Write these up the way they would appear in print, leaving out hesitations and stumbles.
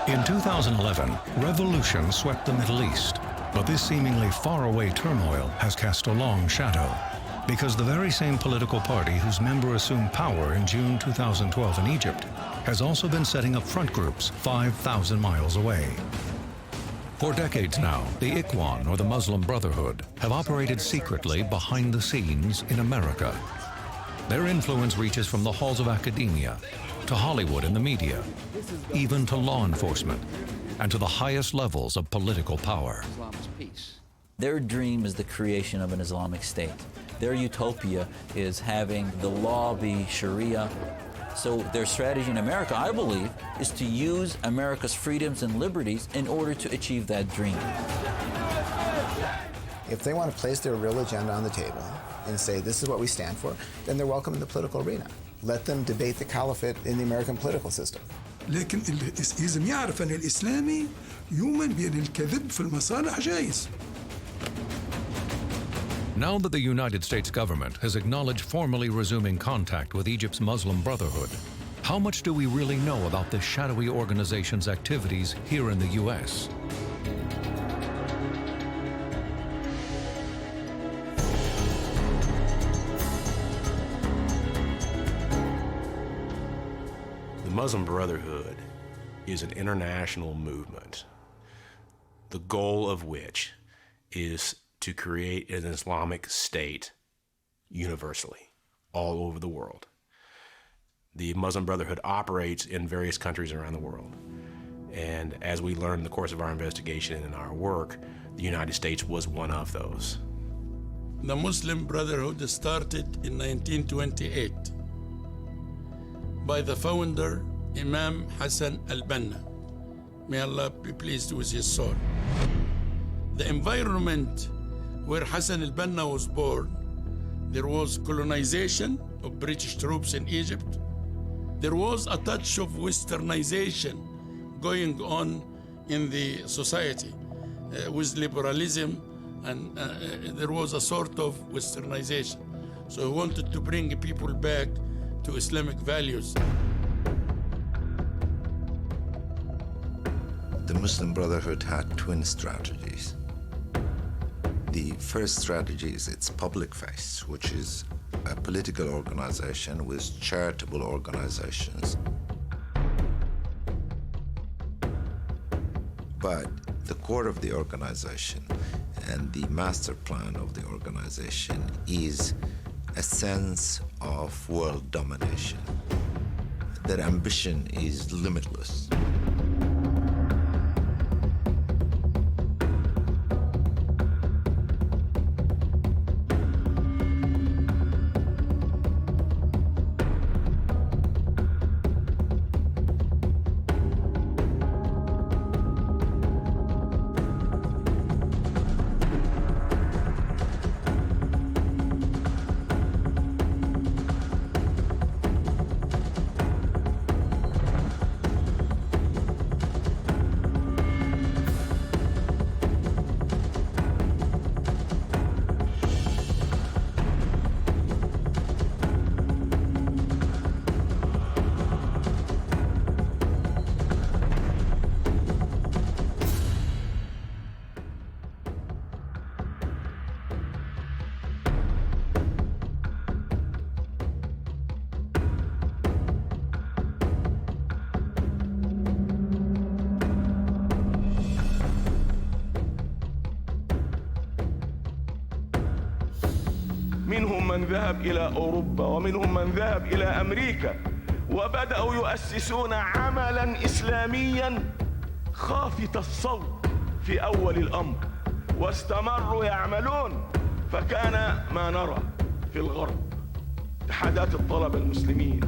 In 2011, revolution swept the Middle East, but this seemingly faraway turmoil has cast a long shadow, because the very same political party whose member assumed power in June 2012 in Egypt has also been setting up front groups 5,000 miles away. For decades now, the Ikhwan, or the Muslim Brotherhood, have operated secretly behind the scenes in America. Their influence reaches from the halls of academia, to Hollywood and the media, even to law enforcement, and to the highest levels of political power. Their dream is the creation of an Islamic state. Their utopia is having the law be Sharia. So their strategy in America, I believe, is to use America's freedoms and liberties in order to achieve that dream. If they want to place their real agenda on the table and say, this is what we stand for, then they're welcome in the political arena. Let them debate the caliphate in the American political system. لكن لازم يعرف أن الإسلامي يؤمن بأن الكذب في المصالح جائز. Now that the United States government has acknowledged formally resuming contact with Egypt's Muslim Brotherhood, how much do we really know about this shadowy organization's activities here in the U.S.? The Muslim Brotherhood is an international movement, the goal of which is to create an Islamic state universally, all over the world. The Muslim Brotherhood operates in various countries around the world. And as we learned in the course of our investigation and our work, the United States was one of those. The Muslim Brotherhood started in 1928 by the founder, Imam Hassan al-Banna. May Allah be pleased with his soul. The environment where Hassan al-Banna was born, there was colonization of British troops in Egypt. There was a touch of westernization going on in the society with liberalism, and there was a sort of westernization. So he wanted to bring people back to Islamic values. The Muslim Brotherhood had twin strategies. The first strategy is its public face, which is a political organization with charitable organizations. But the core of the organization and the master plan of the organization is a sense of world domination. Their ambition is limitless. منهم من ذهب إلى أوروبا ومنهم من ذهب إلى أمريكا وبدأوا يؤسسون عملاً إسلامياً خافت الصوت في أول الأمر واستمروا يعملون فكان ما نرى في الغرب اتحادات الطلبة المسلمين.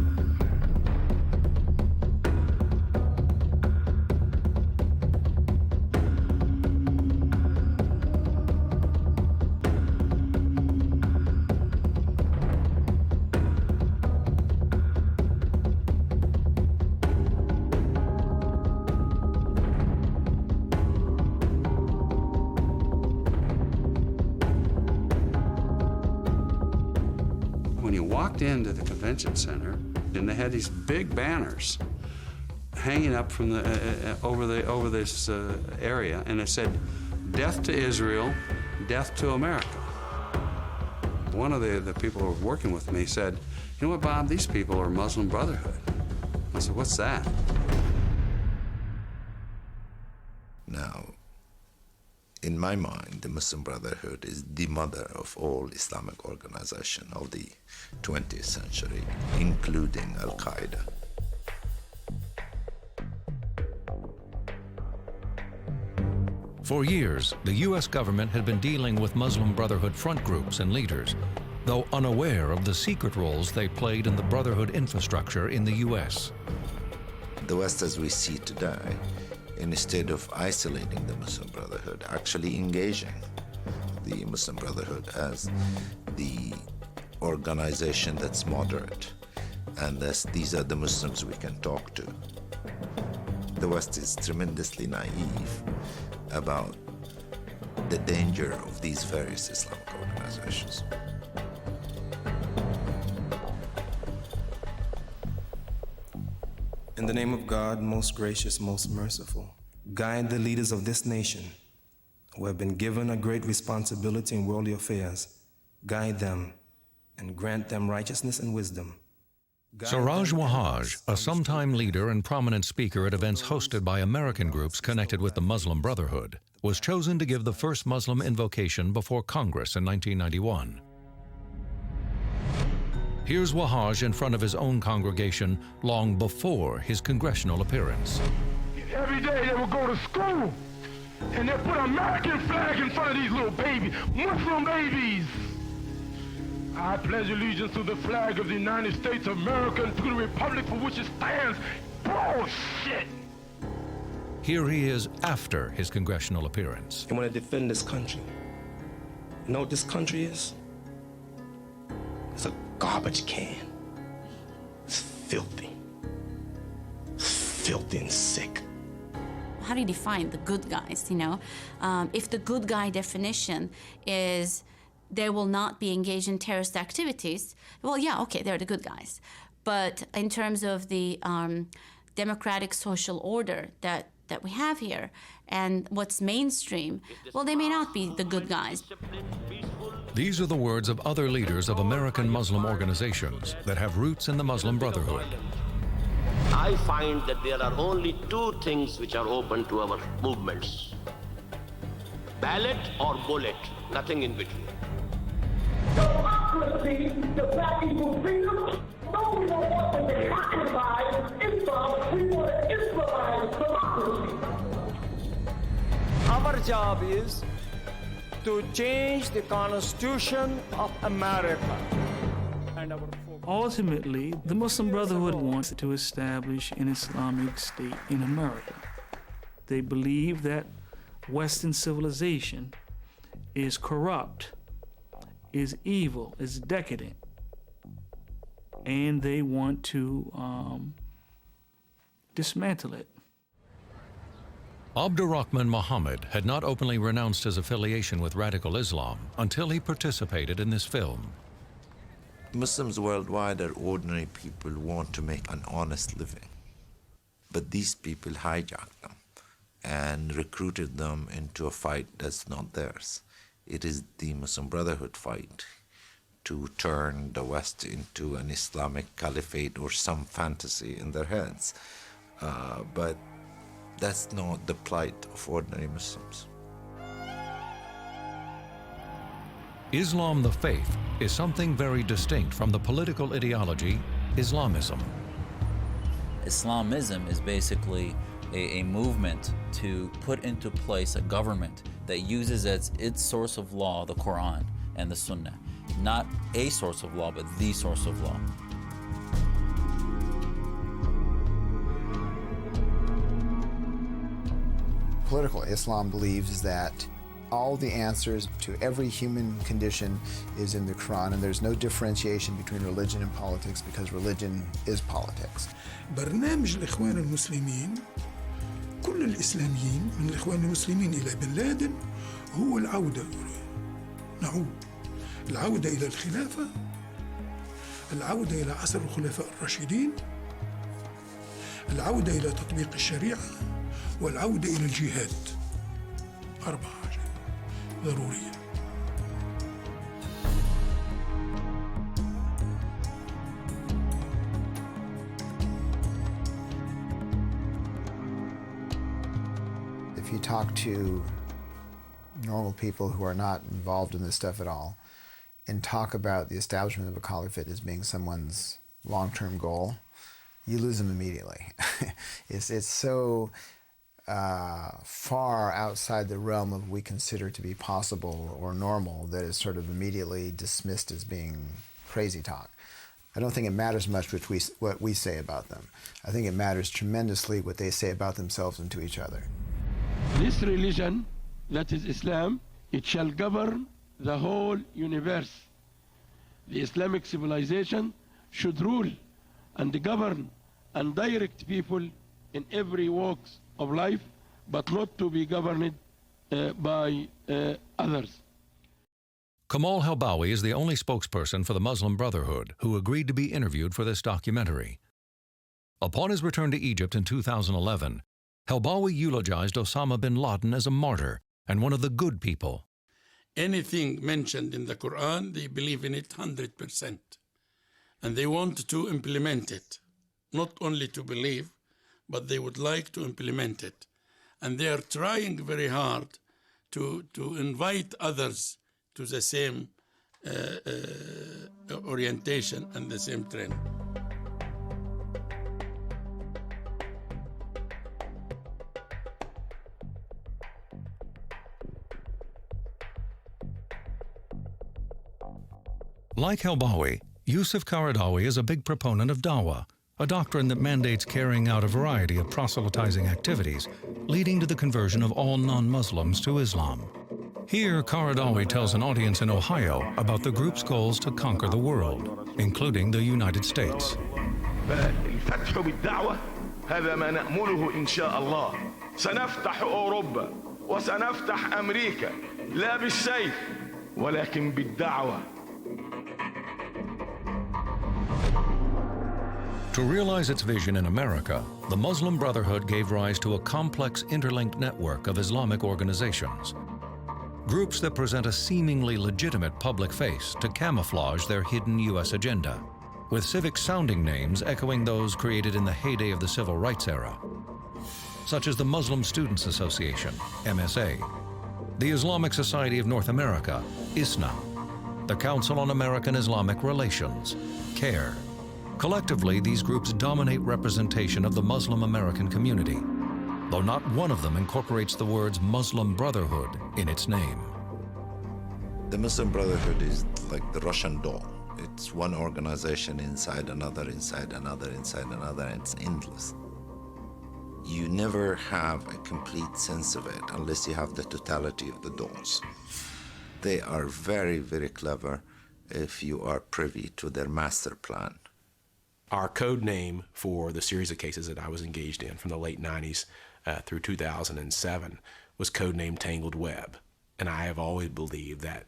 When you walked into the convention center, and they had these big banners, hanging up from the over this area, and it said, "Death to Israel, death to America." One of the people who were working with me said, "You know what, Bob? These people are Muslim Brotherhood." I said, "What's that?" Now, in my mind, the Muslim Brotherhood is the mother of all Islamic organization of the 20th century, including Al-Qaeda. For years, the U.S. government had been dealing with Muslim Brotherhood front groups and leaders, though unaware of the secret roles they played in the Brotherhood infrastructure in the U.S. The West as we see today, instead of isolating the Muslim Brotherhood, actually engaging the Muslim Brotherhood as the organization that's moderate, and these are the Muslims we can talk to. The West is tremendously naive about the danger of these various Islamic organizations. In the name of God, most gracious, most merciful, guide the leaders of this nation who have been given a great responsibility in worldly affairs. Guide them and grant them righteousness and wisdom. Siraj Wahhaj, a sometime leader and prominent speaker at events hosted by American groups connected with the Muslim Brotherhood, was chosen to give the first Muslim invocation before Congress in 1991. Here's Wahhaj in front of his own congregation long before his congressional appearance. Every day they would go to school and they'd put an American flag in front of these little babies, Muslim babies. I pledge allegiance to the flag of the United States of America and to the republic for which it stands. Bullshit! Here he is after his congressional appearance. I want to defend this country. You know what this country is? It's a garbage can. It's filthy. It's filthy and sick. How do you define the good guys, you know? If the good guy definition is they will not be engaged in terrorist activities, well, yeah, okay, they're the good guys. But in terms of the democratic social order that we have here and what's mainstream, well, they may not be the good guys. These are the words of other leaders of American Muslim organizations that have roots in the Muslim Brotherhood. I find that there are only two things which are open to our movements: ballot or bullet, nothing in between. Democracy, the black people's freedom. No, we don't want to democratize Islam. We want to Islamize democracy. Our job is to change the Constitution of America. Ultimately, the Muslim Brotherhood wants to establish an Islamic state in America. They believe that Western civilization is corrupt, is evil, is decadent, and they want to dismantle it. Abdurrahman Muhammad had not openly renounced his affiliation with radical Islam until he participated in this film. Muslims worldwide are ordinary people who want to make an honest living. But these people hijacked them and recruited them into a fight that's not theirs. It is the Muslim Brotherhood fight to turn the West into an Islamic caliphate or some fantasy in their heads. But that's not the plight of ordinary Muslims. Islam, the faith, is something very distinct from the political ideology Islamism. Islamism is basically a movement to put into place a government that uses as its source of law the Quran and the Sunnah. Not a source of law, but the source of law. Political Islam believes that all the answers to every human condition is in the Quran, and there's no differentiation between religion and politics because religion is politics. برنامج الإخوان المسلمين كل الإسلاميين من الإخوان المسلمين إلى بن لادن هو العودة العودة إلى الخلافة، العودة إلى عصر الخلفاء الراشدين، العودة إلى تطبيق الشريعة والعودة إلى الجهاد. 4 حاجات ضرورية. If you talk to normal people who are not involved in this stuff at all and talk about the establishment of a caliphate as being someone's long-term goal, you lose them immediately. It's so far outside the realm of what we consider to be possible or normal that it's sort of immediately dismissed as being crazy talk. I don't think it matters much what we say about them. I think it matters tremendously what they say about themselves and to each other. This religion, that is Islam, it shall govern the whole universe. The Islamic civilization should rule and govern and direct people in every walks of life, but not to be governed by others. Kamal Helbawi is the only spokesperson for the Muslim Brotherhood who agreed to be interviewed for this documentary. Upon his return to Egypt in 2011, Helbawi eulogized Osama bin Laden as a martyr and one of the good people. Anything mentioned in the Quran, they believe in it 100%. And they want to implement it. Not only to believe, but they would like to implement it. And they are trying very hard to invite others to the same orientation and the same trend. Like Helbawi, Yusuf Qaradawi is a big proponent of dawah, a doctrine that mandates carrying out a variety of proselytizing activities, leading to the conversion of all non-Muslims to Islam. Here, Qaradawi tells an audience in Ohio about the group's goals to conquer the world, including the United States. الفتح بالدعوة هذا ما نأمله إن شاء الله. سنفتح أوروبا وسنفتح أمريكا لا بالسيف ولكن بالدعوة. To realize its vision in America, the Muslim Brotherhood gave rise to a complex interlinked network of Islamic organizations. Groups that present a seemingly legitimate public face to camouflage their hidden U.S. agenda, with civic-sounding names echoing those created in the heyday of the Civil Rights era, such as the Muslim Students Association, MSA, the Islamic Society of North America, ISNA, the Council on American Islamic Relations, CARE. Collectively, these groups dominate representation of the Muslim American community, though not one of them incorporates the words Muslim Brotherhood in its name. The Muslim Brotherhood is like the Russian doll. It's one organization inside another, inside another, inside another, and it's endless. You never have a complete sense of it unless you have the totality of the dolls. They are very, very clever if you are privy to their master plan. Our code name for the series of cases that I was engaged in from the late 90s through 2007 was codenamed Tangled Web. And I have always believed that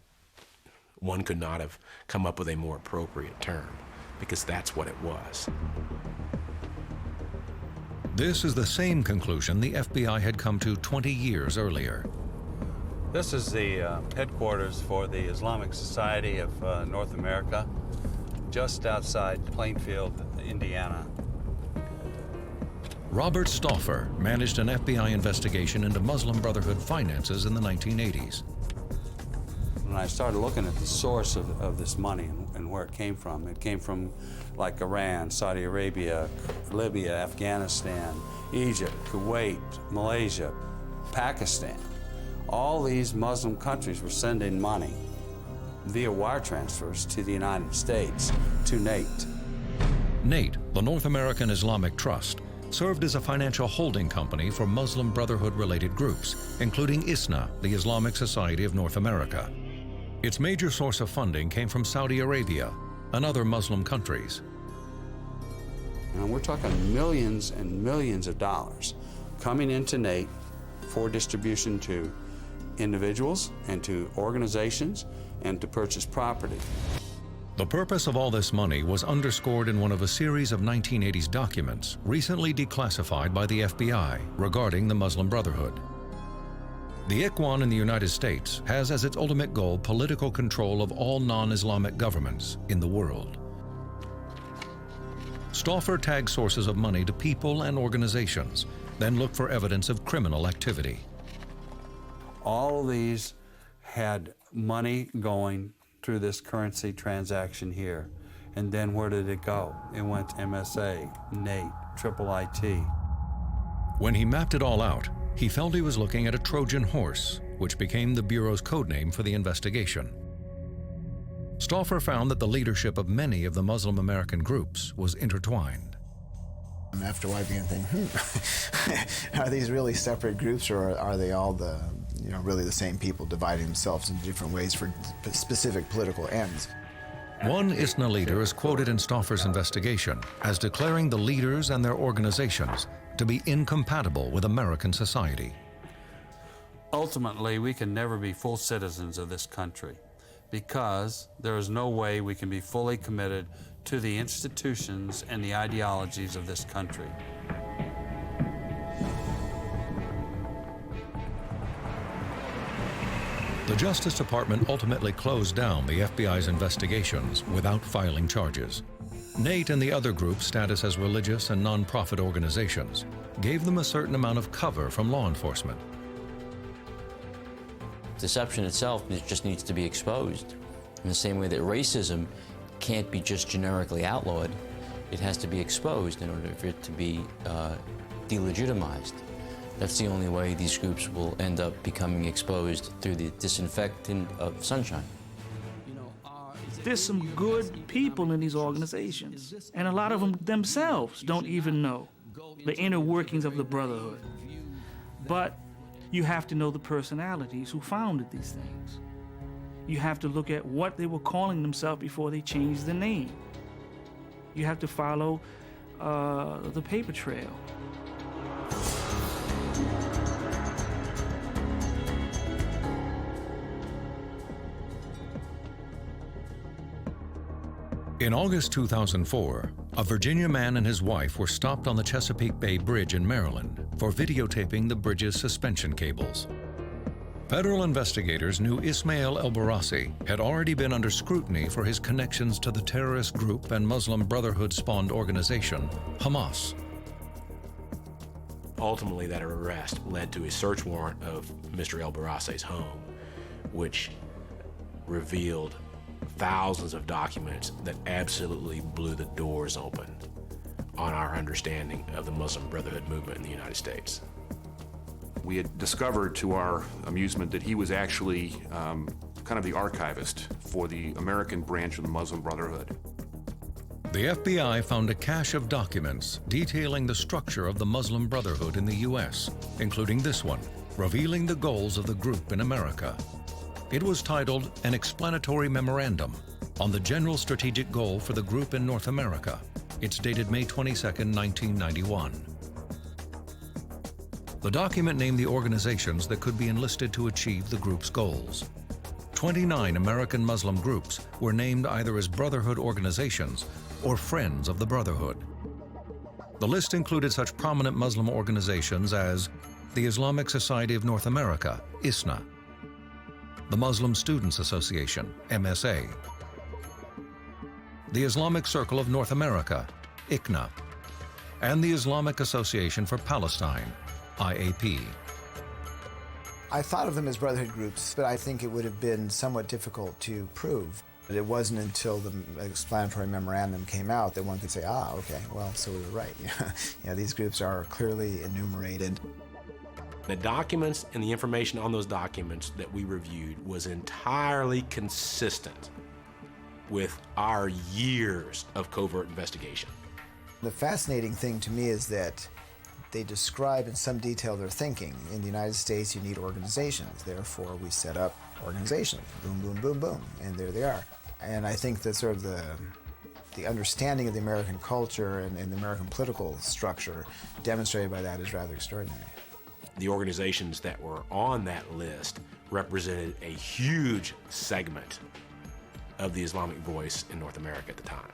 one could not have come up with a more appropriate term, because that's what it was. This is the same conclusion the FBI had come to 20 years earlier. This is the headquarters for the Islamic Society of North America, just outside Plainfield, Indiana. Robert Stauffer managed an FBI investigation into Muslim Brotherhood finances in the 1980s. When I started looking at the source of this money and where it came from like Iran, Saudi Arabia, Libya, Afghanistan, Egypt, Kuwait, Malaysia, Pakistan. All these Muslim countries were sending money via wire transfers to the United States, to NATE. NATE, the North American Islamic Trust, served as a financial holding company for Muslim Brotherhood-related groups, including ISNA, the Islamic Society of North America. Its major source of funding came from Saudi Arabia and other Muslim countries. And we're talking millions and millions of dollars coming into NATE for distribution to individuals and to organizations and to purchase property. The purpose of all this money was underscored in one of a series of 1980s documents recently declassified by the FBI regarding the Muslim Brotherhood. The Ikhwan in the United States has as its ultimate goal political control of all non-Islamic governments in the world. Stauffer tagged sources of money to people and organizations, then looked for evidence of criminal activity. All of these had money going through this currency transaction here. And then where did it go? It went to MSA, NATE, IIIT. When he mapped it all out, he felt he was looking at a Trojan horse, which became the Bureau's codename for the investigation. Stauffer found that the leadership of many of the Muslim American groups was intertwined. After a while, I began thinking, are these really separate groups, or are they all really the same people dividing themselves into different ways for specific political ends? One ISNA leader is quoted in Stauffer's investigation as declaring the leaders and their organizations to be incompatible with American society. Ultimately, we can never be full citizens of this country because there is no way we can be fully committed to the institutions and the ideologies of this country. The Justice Department ultimately closed down the FBI's investigations without filing charges. NATE and the other groups' status as religious and non-profit organizations gave them a certain amount of cover from law enforcement. Deception itself just needs to be exposed. In the same way that racism can't be just generically outlawed, it has to be exposed in order for it to be delegitimized. That's the only way these groups will end up becoming exposed, through the disinfecting of sunshine. There's some good people in these organizations, and a lot of them themselves don't even know the inner workings of the Brotherhood. But you have to know the personalities who founded these things. You have to look at what they were calling themselves before they changed the name. You have to follow the paper trail. In August 2004, a Virginia man and his wife were stopped on the Chesapeake Bay Bridge in Maryland for videotaping the bridge's suspension cables. Federal investigators knew Ismail el-Barassi had already been under scrutiny for his connections to the terrorist group and Muslim Brotherhood-spawned organization, Hamas. Ultimately, that arrest led to a search warrant of Mr. el-Barassi's home, which revealed thousands of documents that absolutely blew the doors open on our understanding of the Muslim Brotherhood movement in the United States. We had discovered to our amusement that he was actually kind of the archivist for the American branch of the Muslim Brotherhood. The FBI found a cache of documents detailing the structure of the Muslim Brotherhood in the U.S., including this one, revealing the goals of the group in America. It was titled An Explanatory Memorandum on the General Strategic Goal for the Group in North America. It's dated May 22, 1991. The document named the organizations that could be enlisted to achieve the group's goals. 29 American Muslim groups were named either as Brotherhood organizations or Friends of the Brotherhood. The list included such prominent Muslim organizations as the Islamic Society of North America, ISNA, the Muslim Students Association, MSA, the Islamic Circle of North America, ICNA, and the Islamic Association for Palestine, IAP. I thought of them as brotherhood groups, but I think it would have been somewhat difficult to prove. It wasn't until the explanatory memorandum came out that one could say, okay, well, so we were right. These groups are clearly enumerated. The documents and the information on those documents that we reviewed was entirely consistent with our years of covert investigation. The fascinating thing to me is that they describe in some detail their thinking. In the United States, you need organizations. Therefore, we set up organizations. Boom, boom, boom, boom. And there they are. And I think that sort of the understanding of the American culture and the American political structure demonstrated by that is rather extraordinary. The organizations that were on that list represented a huge segment of the Islamic voice in North America at the time.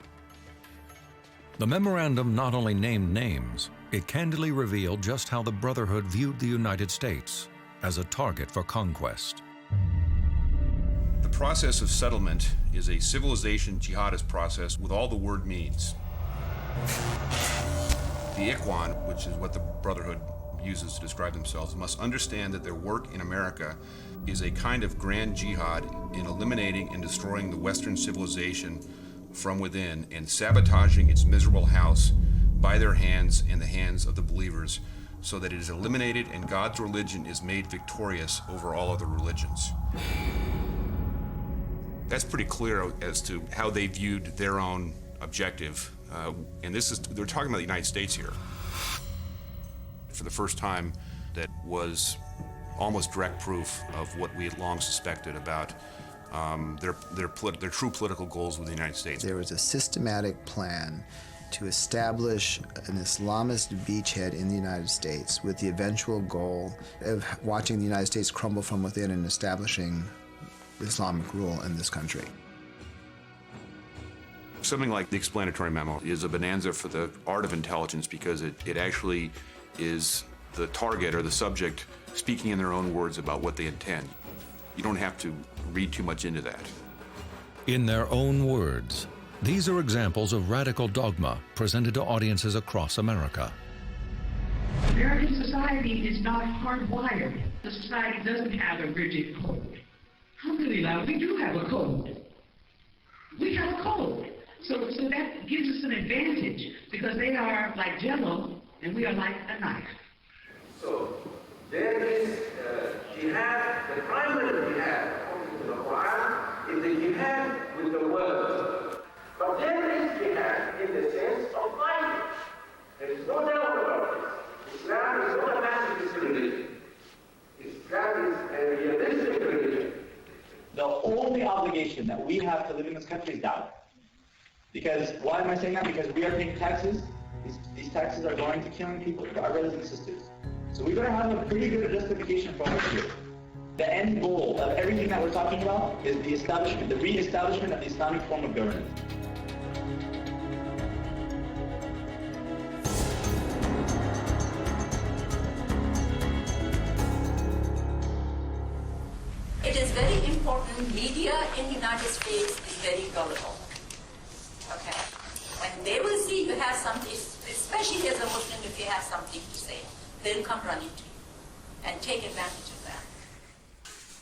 The memorandum not only named names, it candidly revealed just how the Brotherhood viewed the United States as a target for conquest. The process of settlement is a civilization jihadist process with all the word means. The Ikhwan, which is what the Brotherhood uses to describe themselves, must understand that their work in America is a kind of grand jihad in eliminating and destroying the Western civilization from within and sabotaging its miserable house by their hands and the hands of the believers, so that it is eliminated and God's religion is made victorious over all other religions. That's pretty clear as to how they viewed their own objective. And they're talking about the United States here. For the first time, that was almost direct proof of what we had long suspected about their true political goals with the United States. There was a systematic plan to establish an Islamist beachhead in the United States with the eventual goal of watching the United States crumble from within and establishing Islamic rule in this country. Something like the explanatory memo is a bonanza for the art of intelligence, because it actually is the target or the subject speaking in their own words about what they intend. You don't have to read too much into that. In their own words, these are examples of radical dogma presented to audiences across America. American society is not hardwired. The society doesn't have a rigid code. Alhamdulillah, we do have a code. We have a code. So that gives us an advantage, because they are like jello and we are like a knife. So there is jihad, the primary jihad according to the Quran is the jihad with the words. But there is jihad in the sense of fighting. There is no doubt about this. Islam is not a pacifist religion. Islam is a realistic religion. The only obligation that we have to live in this country is dawah. Because, why am I saying that? Because we are paying taxes. These taxes are going to killing people, our brothers and sisters. So we better have a pretty good justification for what we do. The end goal of everything that we're talking about is the establishment, the re-establishment of the Islamic form of governance. It is very important. Media in the United States is very gullible. Okay? When they will see you have something, especially as a Muslim, if you have something to say, they'll come running to you and take advantage of that.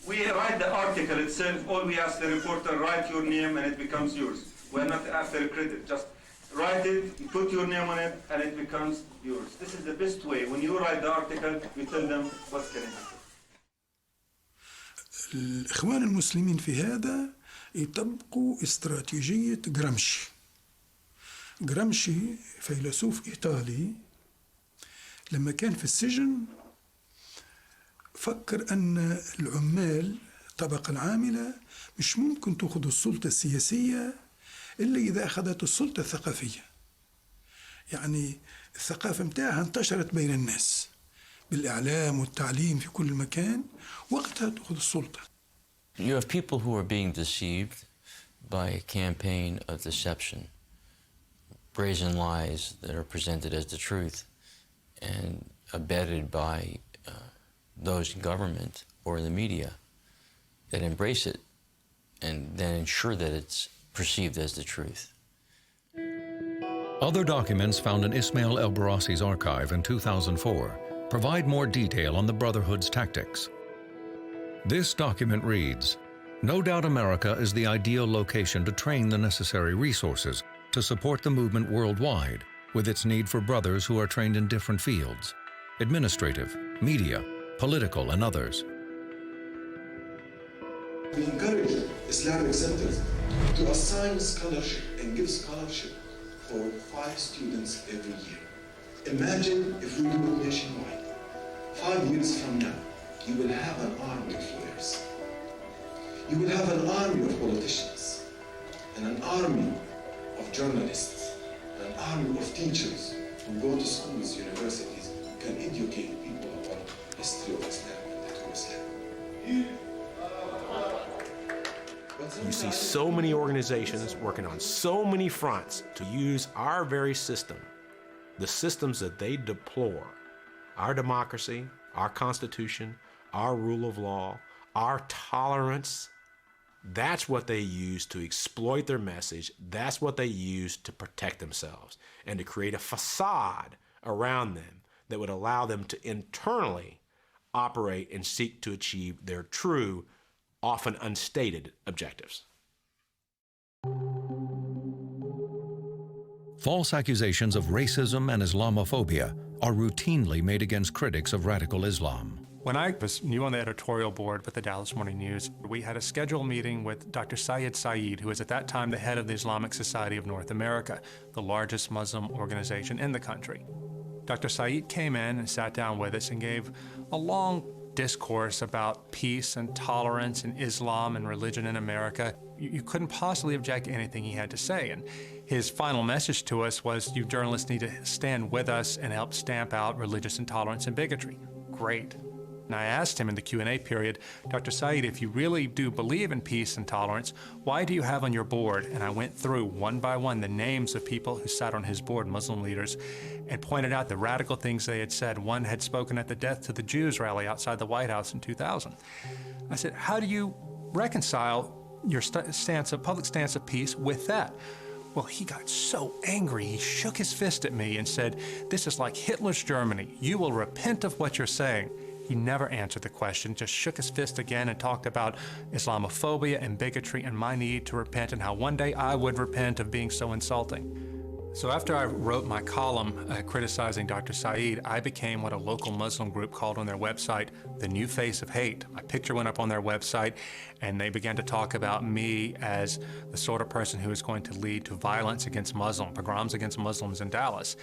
We write the article itself. All we ask the reporter, write your name and it becomes yours. We're not after credit. Just write it, you put your name on it, and it becomes yours. This is the best way. When you write the article, you tell them what's going to happen. الإخوان المسلمين في هذا يطبقوا استراتيجية جرامشي. جرامشي فيلسوف إيطالي لما كان في السجن فكر أن العمال الطبقة العاملة مش ممكن تأخذ السلطة السياسية إلا إذا أخذت السلطة الثقافية. يعني الثقافة متاعها انتشرت بين الناس بالإعلام والتعليم في كل مكان، وقتها تأخذ السلطة. You have people who are being deceived by a campaign of deception, brazen lies that are presented as the truth and abetted by those in government or the media that embrace it and then ensure that it's perceived as the truth. Other documents found in Ismail el-Barassi's archive in 2004 provide more detail on the Brotherhood's tactics. This document reads, "No doubt America is the ideal location to train the necessary resources to support the movement worldwide, with its need for brothers who are trained in different fields, administrative, media, political, and others." We encourage Islamic centers to assign scholarship and give scholarship for 5 students every year. Imagine if we do it nationwide. 5 years from now, you will have an army of lawyers. You will have an army of politicians, and an army of journalists, and an army of teachers who go to schools, universities, can educate people about the history of Islam and the true Islam. What's You see so many organizations working on so many fronts to use our very system, the systems that they deplore, our democracy, our Constitution, our rule of law, our tolerance. That's what they use to exploit their message. That's what they use to protect themselves and to create a facade around them that would allow them to internally operate and seek to achieve their true, often unstated objectives. False accusations of racism and Islamophobia are routinely made against critics of radical Islam. When I was new on the editorial board with the Dallas Morning News, we had a scheduled meeting with Dr. Syed Saeed, who was at that time the head of the Islamic Society of North America, the largest Muslim organization in the country. Dr. Saeed came in and sat down with us and gave a long discourse about peace and tolerance and Islam and religion in America. You couldn't possibly object to anything he had to say. And his final message to us was, you journalists need to stand with us and help stamp out religious intolerance and bigotry. Great. And I asked him in the Q&A period, Dr. Saeed, if you really do believe in peace and tolerance, why do you have on your board? And I went through one by one the names of people who sat on his board, Muslim leaders, and pointed out the radical things they had said. One had spoken at the Death to the Jews rally outside the White House in 2000. I said, how do you reconcile your public stance of peace with that? Well, he got so angry, he shook his fist at me and said, this is like Hitler's Germany. You will repent of what you're saying. He never answered the question, just shook his fist again and talked about Islamophobia and bigotry and my need to repent and how one day I would repent of being so insulting. So after I wrote my column criticizing Dr. Saeed, I became what a local Muslim group called on their website, the New Face of Hate. My picture went up on their website and they began to talk about me as the sort of person who is going to lead to violence against Muslims, pogroms against Muslims in Dallas.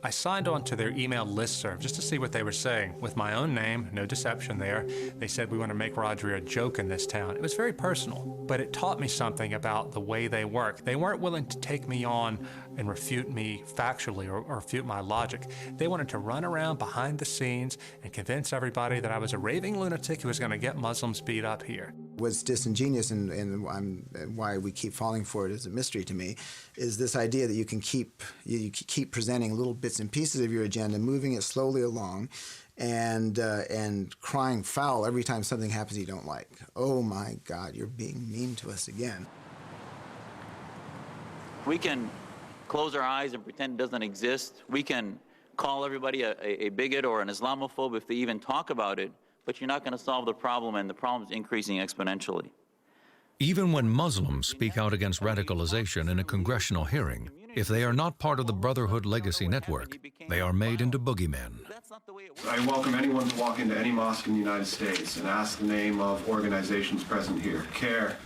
I signed on to their email listserv just to see what they were saying. With my own name, no deception there, they said, we want to make Roger a joke in this town. It was very personal, but it taught me something about the way they work. They weren't willing to take me on and refute me factually or refute my logic. They wanted to run around behind the scenes and convince everybody that I was a raving lunatic who was going to get Muslims beat up here. What's disingenuous and why we keep falling for it is a mystery to me, is this idea that you can keep presenting little bits and pieces of your agenda, moving it slowly along, and crying foul every time something happens you don't like. Oh my God, you're being mean to us again. We can close our eyes and pretend it doesn't exist. We can call everybody a bigot or an Islamophobe if they even talk about it, but you're not going to solve the problem, and the problem is increasing exponentially. Even when Muslims speak out against radicalization in a congressional hearing, if they are not part of the Brotherhood legacy network, they are made into boogeymen. I welcome anyone to walk into any mosque in the United States and ask the name of organizations present here. CARE,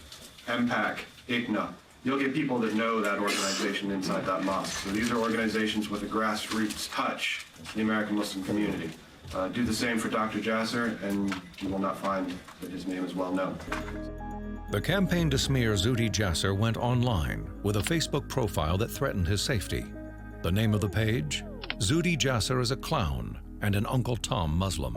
MPAC, ICNA. You'll get people that know that organization inside that mosque. So these are organizations with a grassroots touch in the American Muslim community. Do the same for Dr. Jasser, and you will not find that his name is well known. The campaign to smear Zuhdi Jasser went online with a Facebook profile that threatened his safety. The name of the page? Zuhdi Jasser is a clown and an Uncle Tom Muslim.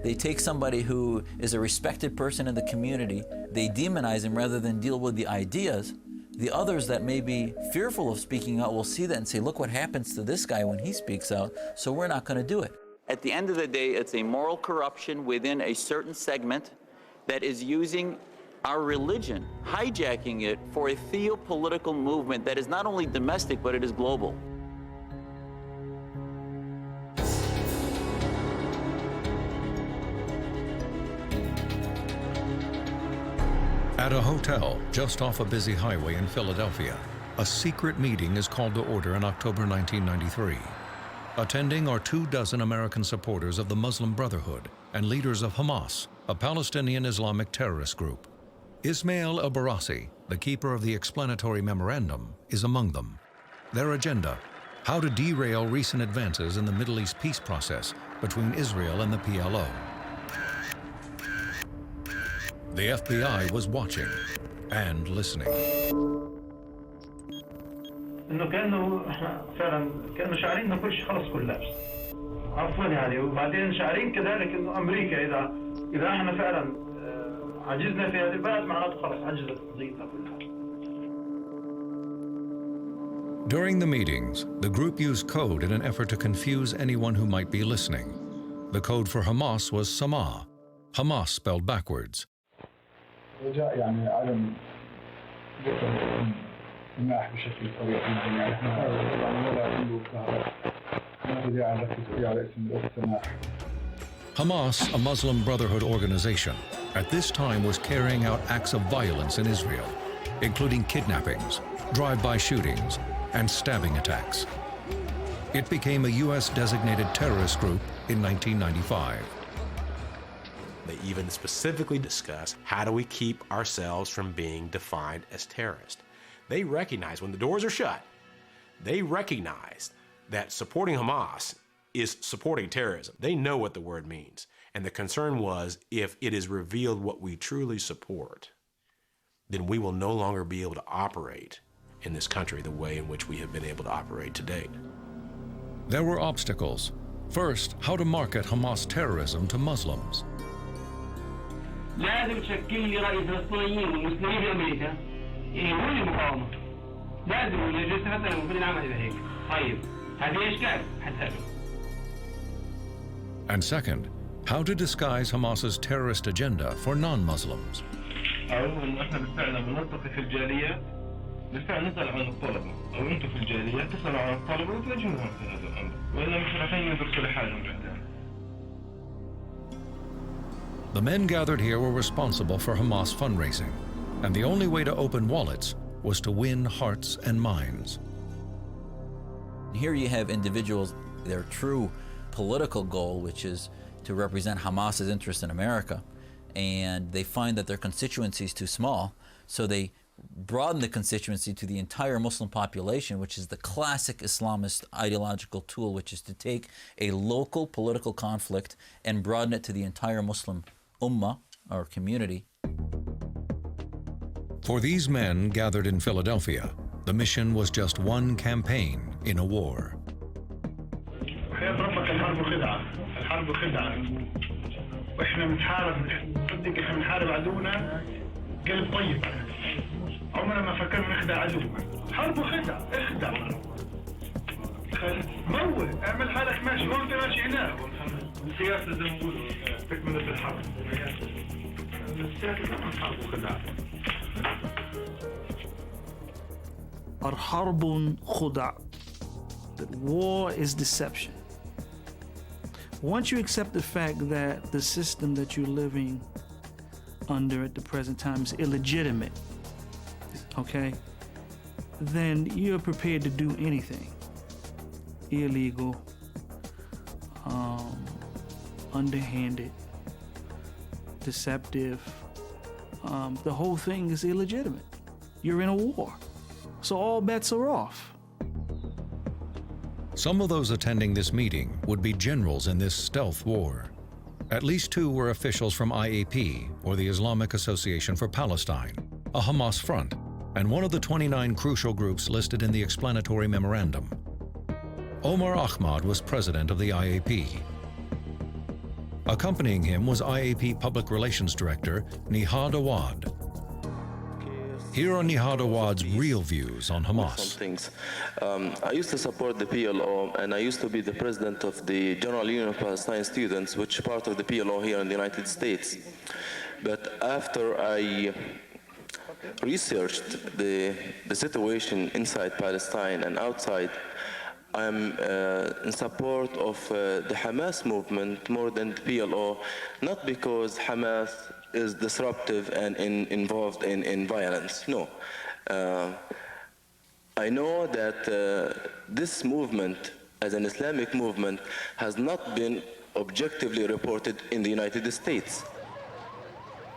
They take somebody who is a respected person in the community, they demonize him rather than deal with the ideas. The others that may be fearful of speaking out will see that and say, look what happens to this guy when he speaks out, so we're not going to do it. At the end of the day, it's a moral corruption within a certain segment that is using our religion, hijacking it for a theopolitical movement that is not only domestic, but it is global. At a hotel just off a busy highway in Philadelphia, a secret meeting is called to order in October 1993. Attending are 24 American supporters of the Muslim Brotherhood and leaders of Hamas, a Palestinian Islamic terrorist group. Ismail al-Barassi, the keeper of the explanatory memorandum, is among them. Their agenda: how to derail recent advances in the Middle East peace process between Israel and the PLO. The FBI was watching and listening. انه كانه احنا فعلا كانه شاعرين انه كل شيء خلص كل لابس. عفوا يعني، وبعدين شاعرين كذلك انه امريكا اذا احنا فعلا عجزنا في هذه البلد معناته خلاص عجزت قضيتنا كلها. During the meetings, the group used code in an effort to confuse anyone who might be listening. The code for Hamas was Sama, Hamas spelled backwards. رجاء يعني عدم سماح بشكل طريق جدا يعني احنا طبعا ولا عنده ما في داعي نركز فيه على اسم السماح. Hamas, a Muslim Brotherhood organization, at this time was carrying out acts of violence in Israel, including kidnappings, drive-by shootings, and stabbing attacks. It became a U.S.-designated terrorist group in 1995. They even specifically discuss how do we keep ourselves from being defined as terrorists. They recognize when the doors are shut, they recognize that supporting Hamas is supporting terrorism. They know what the word means. And the concern was if it is revealed what we truly support, then we will no longer be able to operate in this country the way in which we have been able to operate to date. There were obstacles. First, how to market Hamas terrorism to Muslims. لازم تشكل لي رأي فلسطينيين والمسلمين في أمريكا ينهون المقاومة. لازم ونجلس حتى المفروض نعمل إذا هيك. طيب هذه إشكال حتى. And second, how to disguise Hamas's terrorist agenda for non-Muslims. أو إنه إحنا بالفعل لما نلتقي في الجاليات بالفعل نسأل عن الطلبة أو أنتم في الجاليات تسألوا عن الطلبة وتواجهوهم في هذا الأمر وإلا مش رايحين يدرسوا لحالهم بعدين. The men gathered here were responsible for Hamas fundraising, and the only way to open wallets was to win hearts and minds. Here you have individuals, their true political goal, which is to represent Hamas's interest in America, and they find that their constituency is too small, so they broaden the constituency to the entire Muslim population, which is the classic Islamist ideological tool, which is to take a local political conflict and broaden it to the entire Muslim ummah or community. For these men gathered in Philadelphia, the mission was just one campaign in a war. حياة ربك الحرب خدعة، الحرب خدعة، وإحنا بنحارب صدق إحنا بنحارب عدونا قلب طيب، عمرنا ما فكرنا نخدع عدونا، حرب خدعة، اخدع، موت، اعمل حالك ماشي، وأنت ماشي هناك، السياسة زي ما نقول تكملة الحرب، السياسة حرب خدعة. الحرب خدع. That war is deception. Once you accept the fact that the system that you're living under at the present time is illegitimate, okay, then you're prepared to do anything. Illegal, underhanded, deceptive. The whole thing is illegitimate. You're in a war. So all bets are off. Some of those attending this meeting would be generals in this stealth war. At least 2 were officials from IAP, or the Islamic Association for Palestine, a Hamas front, and one of the 29 crucial groups listed in the explanatory memorandum. Omar Ahmad was president of the IAP. Accompanying him was IAP Public Relations Director Nihad Awad. Here are Nihad Awad's real views on Hamas. I used to support the PLO, and I used to be the president of the General Union of Palestine Students, which is part of the PLO here in the United States. But after I researched the situation inside Palestine and outside, I'm in support of the Hamas movement more than the PLO, not because Hamas is disruptive and involved in violence. No. I know that this movement, as an Islamic movement, has not been objectively reported in the United States.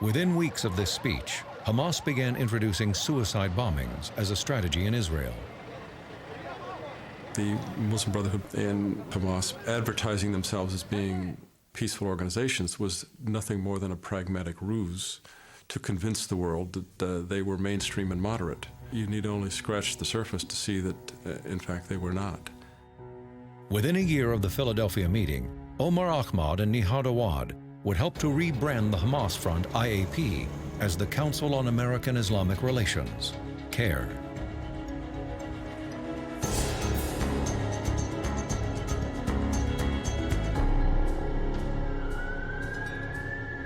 Within weeks of this speech, Hamas began introducing suicide bombings as a strategy in Israel. The Muslim Brotherhood and Hamas advertising themselves as being peaceful organizations was nothing more than a pragmatic ruse to convince the world that they were mainstream and moderate. You need only scratch the surface to see that, in fact, they were not. Within a year of the Philadelphia meeting, Omar Ahmad and Nihad Awad would help to rebrand the Hamas front IAP as the Council on American Islamic Relations, CAIR.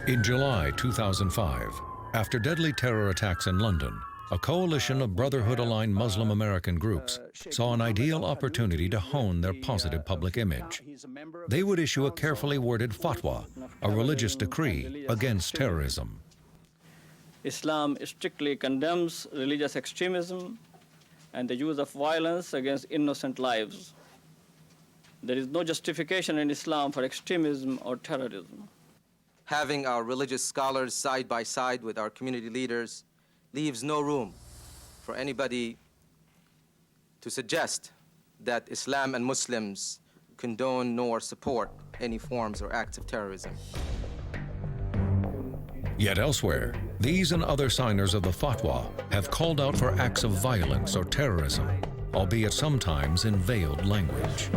In July 2005, after deadly terror attacks in London, a coalition of Brotherhood-aligned Muslim American groups saw an ideal opportunity to hone their positive public image. They would issue a carefully worded fatwa, a religious decree against terrorism. Islam strictly condemns religious extremism and the use of violence against innocent lives. There is no justification in Islam for extremism or terrorism. Having our religious scholars side by side with our community leaders leaves no room for anybody to suggest that Islam and Muslims condone nor support any forms or acts of terrorism. Yet elsewhere, these and other signers of the fatwa have called out for acts of violence or terrorism, albeit sometimes in veiled language.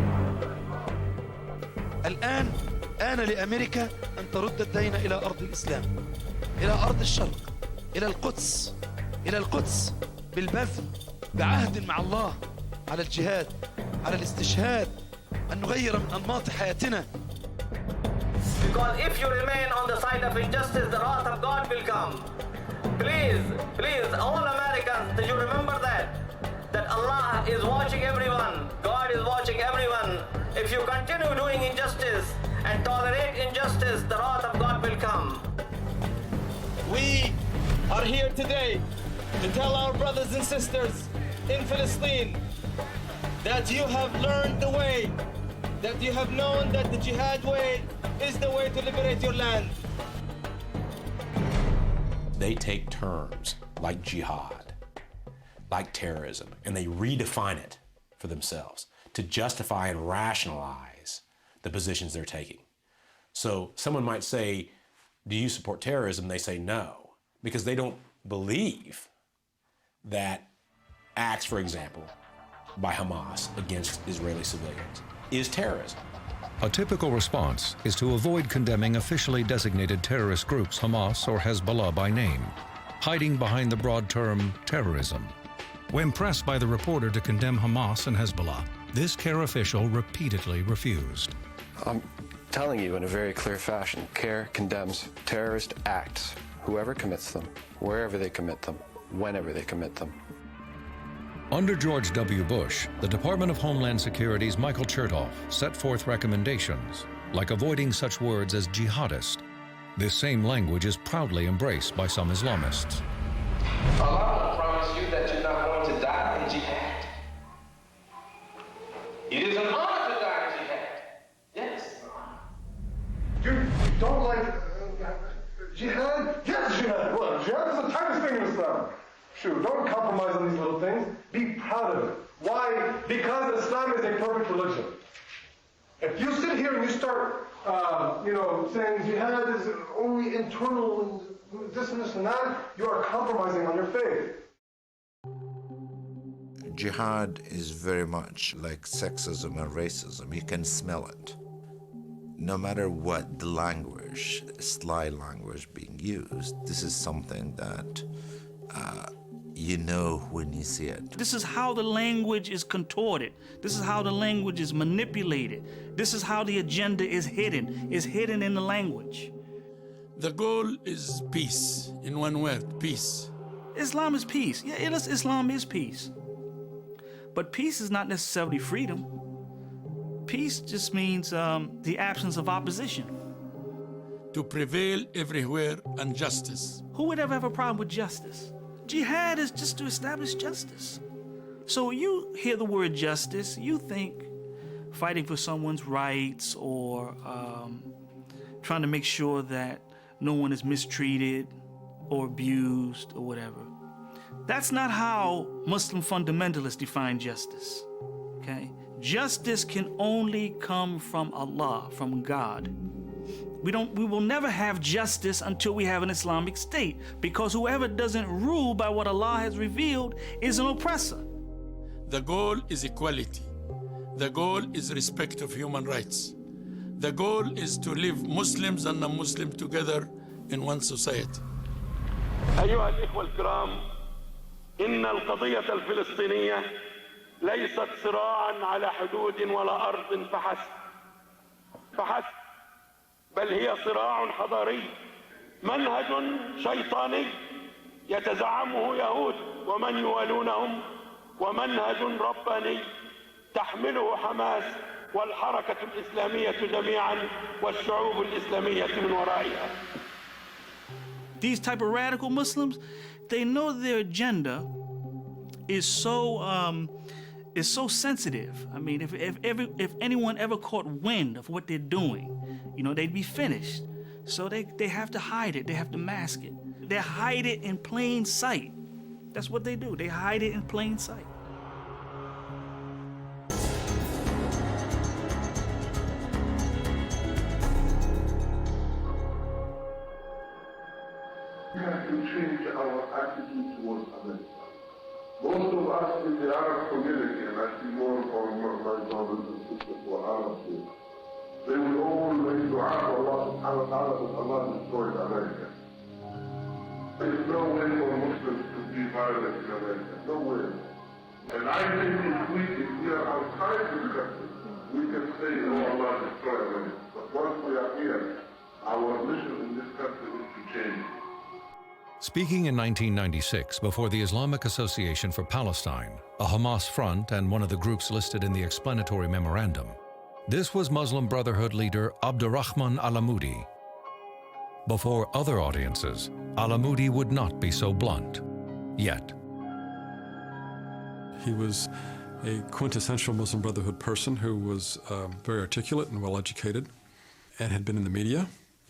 الآن آن لأمريكا أن ترد الدين إلى أرض الإسلام، إلى أرض الشرق، إلى القدس، إلى القدس بالبذل بعهد مع الله على الجهاد، على الاستشهاد، أن نغير من أنماط حياتنا. Because if you remain on the side of injustice, the wrath of God will come. Please, please, all Americans, do you remember that Allah is watching everyone, God is watching everyone. If you continue doing injustice and tolerate injustice, the wrath of God will come. We are here today to tell our brothers and sisters in Palestine that you have learned the way, that you have known that the Jihad way is the way to liberate your land. They take terms like jihad, like terrorism, and they redefine it for themselves to justify and rationalize the positions they're taking. So someone might say, do you support terrorism? They say no, because they don't believe that acts, for example, by Hamas against Israeli civilians is terrorism. A typical response is to avoid condemning officially designated terrorist groups Hamas or Hezbollah by name, hiding behind the broad term terrorism. When pressed by the reporter to condemn Hamas and Hezbollah, this CAIR official repeatedly refused. I'm telling you in a very clear fashion, CAIR condemns terrorist acts, whoever commits them, wherever they commit them, whenever they commit them. Under George W. Bush, the Department of Homeland Security's Michael Chertoff set forth recommendations, like avoiding such words as jihadist. This same language is proudly embraced by some Islamists. Allah will promise you that you're not going to die in jihad. It is an honor to die in jihad. Yes. You don't like jihad? Yes, jihad. Look, jihad is the tightest thing in Islam. Shoot, don't compromise on these little things. Be proud of it. Why? Because Islam is a perfect religion. If you sit here and you start, saying jihad is only internal and this and that, you are compromising on your faith. Jihad is very much like sexism and racism. You can smell it. No matter what the language, sly language being used, this is something that you know when you see it. This is how the language is contorted. This is how the language is manipulated. This is how the agenda is hidden in the language. The goal is peace, in one word, peace. Islam is peace. Yeah, Islam is peace. But peace is not necessarily freedom. Peace just means the absence of opposition. To prevail everywhere and justice. Who would ever have a problem with justice? Jihad is just to establish justice. So when you hear the word justice, you think fighting for someone's rights or trying to make sure that no one is mistreated or abused or whatever. That's not how Muslim fundamentalists define justice, okay? Justice can only come from Allah, from God. We will never have justice until we have an Islamic state, because whoever doesn't rule by what Allah has revealed is an oppressor. The goal is equality. The goal is respect of human rights. The goal is to live Muslims and non-Muslims together in one society. أيها الإخوة الكرام، إن القضية الفلسطينية ليست صراعا على حدود ولا أرض فحسب، بل هي صراع حضاري، منهج شيطاني يتزعمه يهود ومن يوالونهم، ومنهج رباني تحمله حماس والحركة الإسلامية جميعا والشعوب الإسلامية من ورائها. These type of radical Muslims, they know their agenda is so sensitive. I mean, if anyone ever caught wind of what they're doing, you know, they'd be finished. So they have to hide it. They have to mask it. They hide it in plain sight. That's what they do. They hide it in plain sight. We have to change our attitude towards America. Most of us in the Arab community, and I see more of my brothers and sisters who are Arabs here, they will always dua to Allah subhanahu wa ta'ala that Allah destroys America. There is no way for Muslims to be violent in America. No way. And I think if we are outside this country, we can say, oh, Allah destroy America. But once we are here, our mission in this country is to change. Speaking in 1996 before the Islamic Association for Palestine, a Hamas front and one of the groups listed in the explanatory memorandum, this was Muslim Brotherhood leader Abdurrahman Alamoudi. Before other audiences, Alamoudi would not be so blunt. Yet. He was a quintessential Muslim Brotherhood person who was very articulate and well-educated and had been in the media,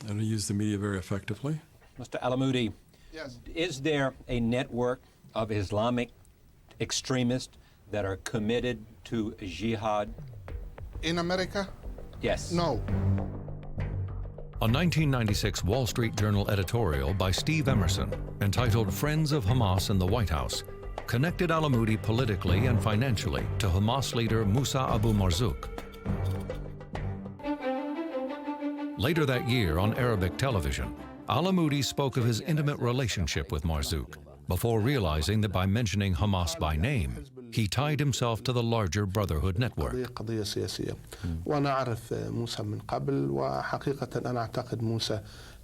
and he used the media very effectively. Mr. Alamoudi, yes. Is there a network of Islamic extremists that are committed to jihad? In America? Yes. No. A 1996 Wall Street Journal editorial by Steve Emerson, entitled Friends of Hamas in the White House, connected Alamoudi politically and financially to Hamas leader Musa Abu Marzouk. Later that year on Arabic television, Alamoudi spoke of his intimate relationship with Marzouk, before realizing that by mentioning Hamas by name, he tied himself to the larger Brotherhood network. قضية سياسية. وأنا أعرف موسى من قبل، وحقيقة أنا أعتقد موسى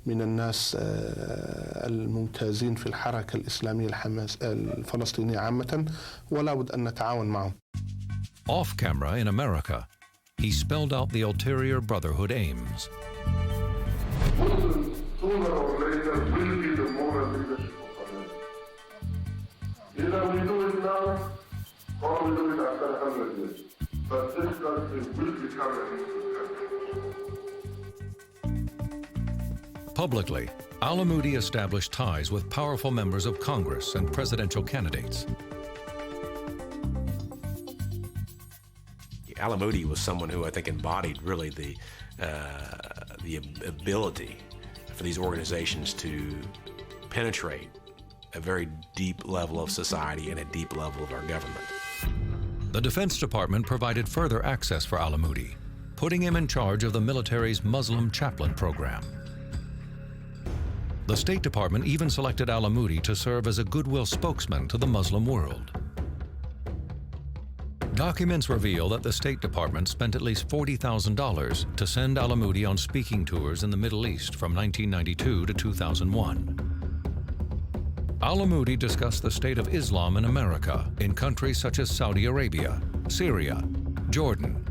من الناس الممتازين في الحركة الإسلامية الفلسطينية عامة، ولا بد أن نتعاون معهم. Off camera in America, he spelled out the ulterior Brotherhood aims. Muslims, sooner or later, will be the moral leadership of America. Either we do it now, or we do it after 100 years. But this country will become a Muslim country. Publicly, Alamoudi established ties with powerful members of Congress and presidential candidates. Alamoudi was someone who I think embodied really the ability for these organizations to penetrate a very deep level of society and a deep level of our government. The Defense Department provided further access for Alamoudi, putting him in charge of the military's Muslim chaplain program. The State Department even selected Alamoudi to serve as a goodwill spokesman to the Muslim world. Documents reveal that the State Department spent at least $40,000 to send Alamoudi on speaking tours in the Middle East from 1992 to 2001. Alamoudi discussed the state of Islam in America in countries such as Saudi Arabia, Syria, Jordan,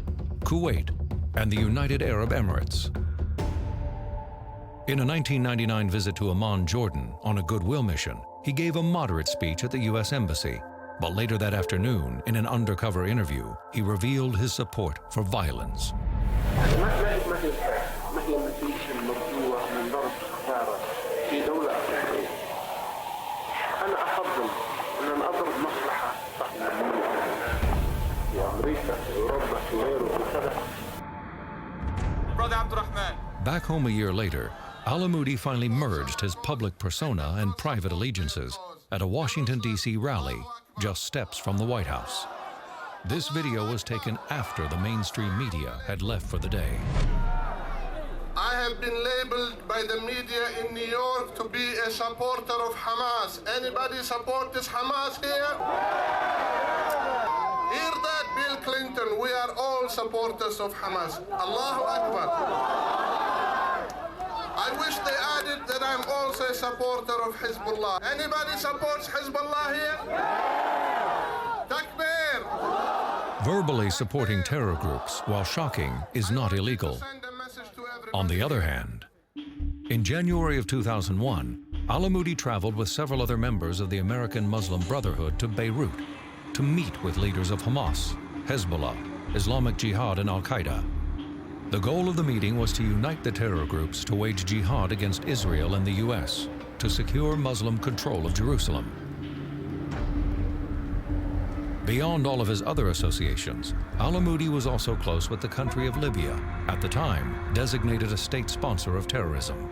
Kuwait, and the United Arab Emirates. In a 1999 visit to Amman, Jordan, on a goodwill mission, he gave a moderate speech at the U.S. Embassy. But later that afternoon, in an undercover interview, he revealed his support for violence. Back home a year later, Alamoudi finally merged his public persona and private allegiances at a Washington, D.C. rally just steps from the White House. This video was taken after the mainstream media had left for the day. I have been labeled by the media in New York to be a supporter of Hamas. Anybody support this Hamas here? Hear that, Bill Clinton? We are all supporters of Hamas. Allahu Akbar. I wish they added that I'm also a supporter of Hezbollah. Anybody supports Hezbollah here? Takbir! Verbally supporting terror groups while shocking is not illegal. On the other hand, in January of 2001, Al-Amoudi traveled with several other members of the American Muslim Brotherhood to Beirut to meet with leaders of Hamas, Hezbollah, Islamic Jihad, and Al-Qaeda. The goal of the meeting was to unite the terror groups to wage jihad against Israel and the U.S. to secure Muslim control of Jerusalem. Beyond all of his other associations, Al-Amoudi was also close with the country of Libya, at the time designated a state sponsor of terrorism.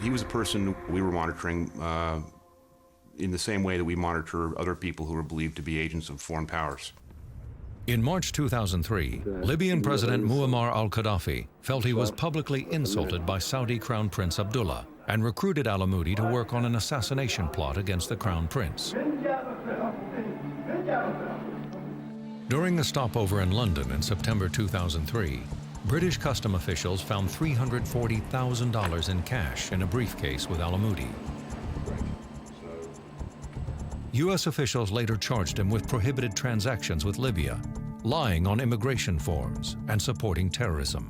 He was a person we were monitoring in the same way that we monitor other people who are believed to be agents of foreign powers. In March 2003, Libyan President Muammar al-Gaddafi felt he was publicly insulted by Saudi Crown Prince Abdullah and recruited Al-Amoudi to work on an assassination plot against the Crown Prince. During a stopover in London in September 2003, British custom officials found $340,000 in cash in a briefcase with Al-Amoudi. U.S. officials later charged him with prohibited transactions with Libya, lying on immigration forms, and supporting terrorism.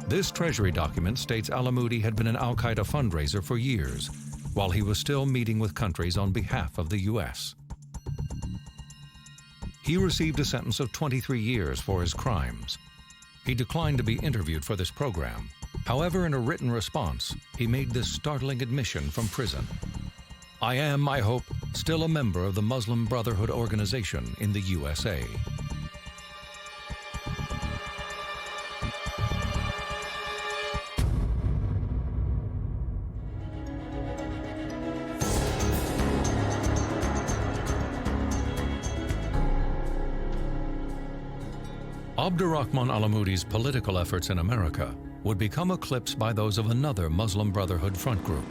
This Treasury document states Al-Amoudi had been an al-Qaeda fundraiser for years, while he was still meeting with countries on behalf of the U.S. He received a sentence of 23 years for his crimes. He declined to be interviewed for this program. However, in a written response, he made this startling admission from prison. I am, I hope, still a member of the Muslim Brotherhood organization in the USA. Abdurrahman Al-Amoudi's political efforts in America would become eclipsed by those of another Muslim Brotherhood front group.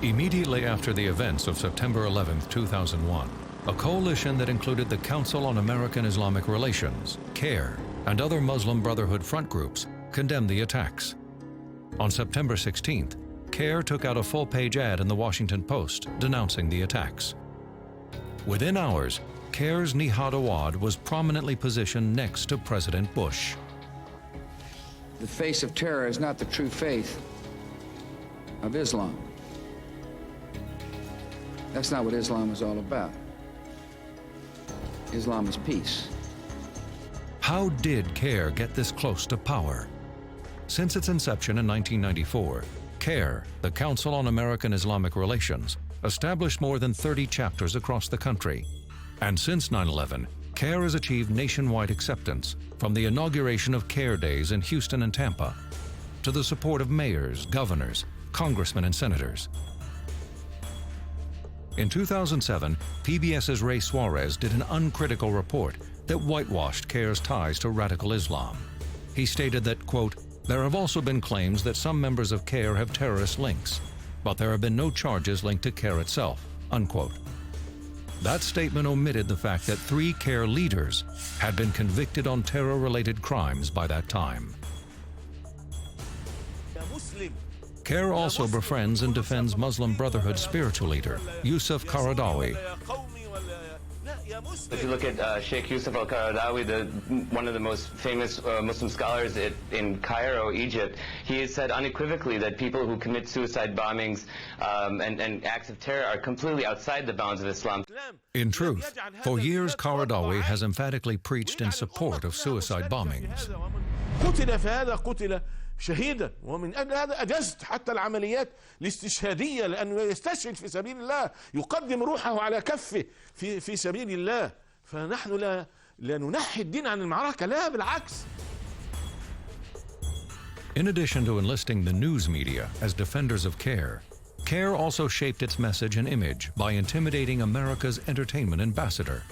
Immediately after the events of September 11, 2001, a coalition that included the Council on American Islamic Relations, CARE, and other Muslim Brotherhood front groups condemned the attacks. On September 16th, CARE took out a full-page ad in the Washington Post denouncing the attacks. Within hours, CARE's Nihad Awad was prominently positioned next to President Bush. The face of terror is not the true faith of Islam. That's not what Islam is all about. Islam is peace. How did CARE get this close to power? Since its inception in 1994, CARE, the Council on American Islamic Relations, established more than 30 chapters across the country. And since 9/11, CARE has achieved nationwide acceptance, from the inauguration of CARE Days in Houston and Tampa, to the support of mayors, governors, congressmen, and senators. In 2007, PBS's Ray Suarez did an uncritical report that whitewashed CARE's ties to radical Islam. He stated that, quote, there have also been claims that some members of CARE have terrorist links, but there have been no charges linked to CARE itself, unquote. That statement omitted the fact that 3 CARE leaders had been convicted on terror-related crimes by that time. CARE also befriends and defends Muslim Brotherhood spiritual leader Yusuf Qaradawi. If you look at Sheikh Yusuf al-Qaradawi, one of the most famous Muslim scholars in Cairo, Egypt, he has said unequivocally that people who commit suicide bombings and acts of terror are completely outside the bounds of Islam. In truth, for years Qaradawi has emphatically preached in support of suicide bombings. شهيدا ومن أجل هذا أجزت حتى العمليات الاستشهادية لأنه يستشهد في سبيل الله يقدم روحه على كفه في سبيل الله فنحن لا ننحي الدين عن المعركة لا بالعكس. In addition to enlisting the news media as defenders of CARE, CARE also shaped its message and image by intimidating America's entertainment ambassador,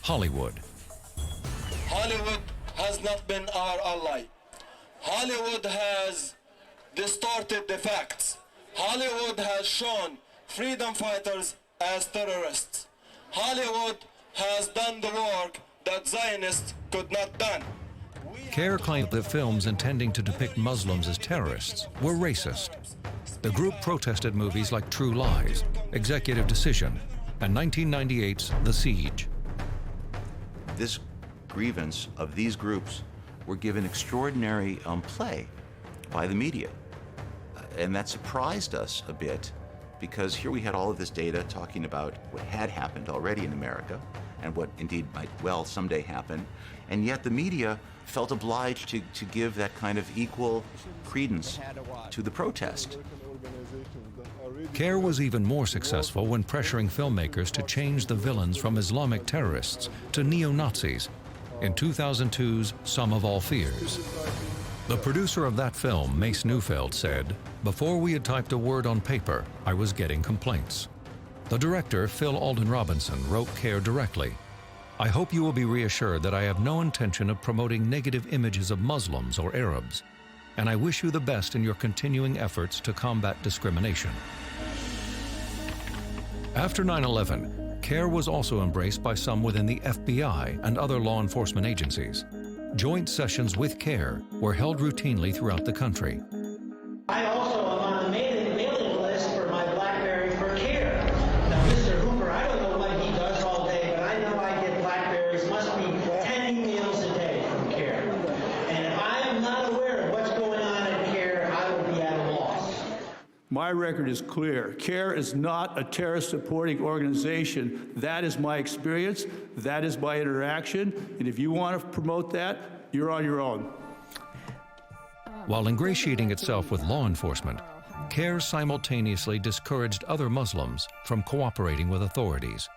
Hollywood. Hollywood has not been our ally. Hollywood has distorted the facts. Hollywood has shown freedom fighters as terrorists. Hollywood has done the work that Zionists could not done. CARE claimed that films intending to depict Muslims as terrorists were racist. The group protested movies like True Lies, Executive Decision, and 1998's The Siege. This grievance of these groups were given extraordinary play by the media. And that surprised us a bit, because here we had all of this data talking about what had happened already in America and what indeed might well someday happen, and yet the media felt obliged to give that kind of equal credence to the protest. CARE was even more successful when pressuring filmmakers to change the villains from Islamic terrorists to neo-Nazis in 2002's Sum of All Fears. The producer of that film, Mace Neufeld, said, "Before we had typed a word on paper, I was getting complaints." The director, Phil Alden Robinson, wrote CARE directly, "I hope you will be reassured that I have no intention of promoting negative images of Muslims or Arabs, and I wish you the best in your continuing efforts to combat discrimination." After 9/11, CARE was also embraced by some within the FBI and other law enforcement agencies. Joint sessions with CARE were held routinely throughout the country. I also am on the mailing list for my BlackBerry for CARE. Now, Mr. Hooper, I don't know what he does all day, but I know I get BlackBerries, must be 10 emails a day from CARE. And if I am not aware of what's going on at CARE, I will be at a loss. My record is clear. CARE is not a terrorist-supporting organization. That is my experience. That is my interaction. And if you want to promote that, you're on your own. While ingratiating itself with law enforcement, CARE simultaneously discouraged other Muslims from cooperating with authorities.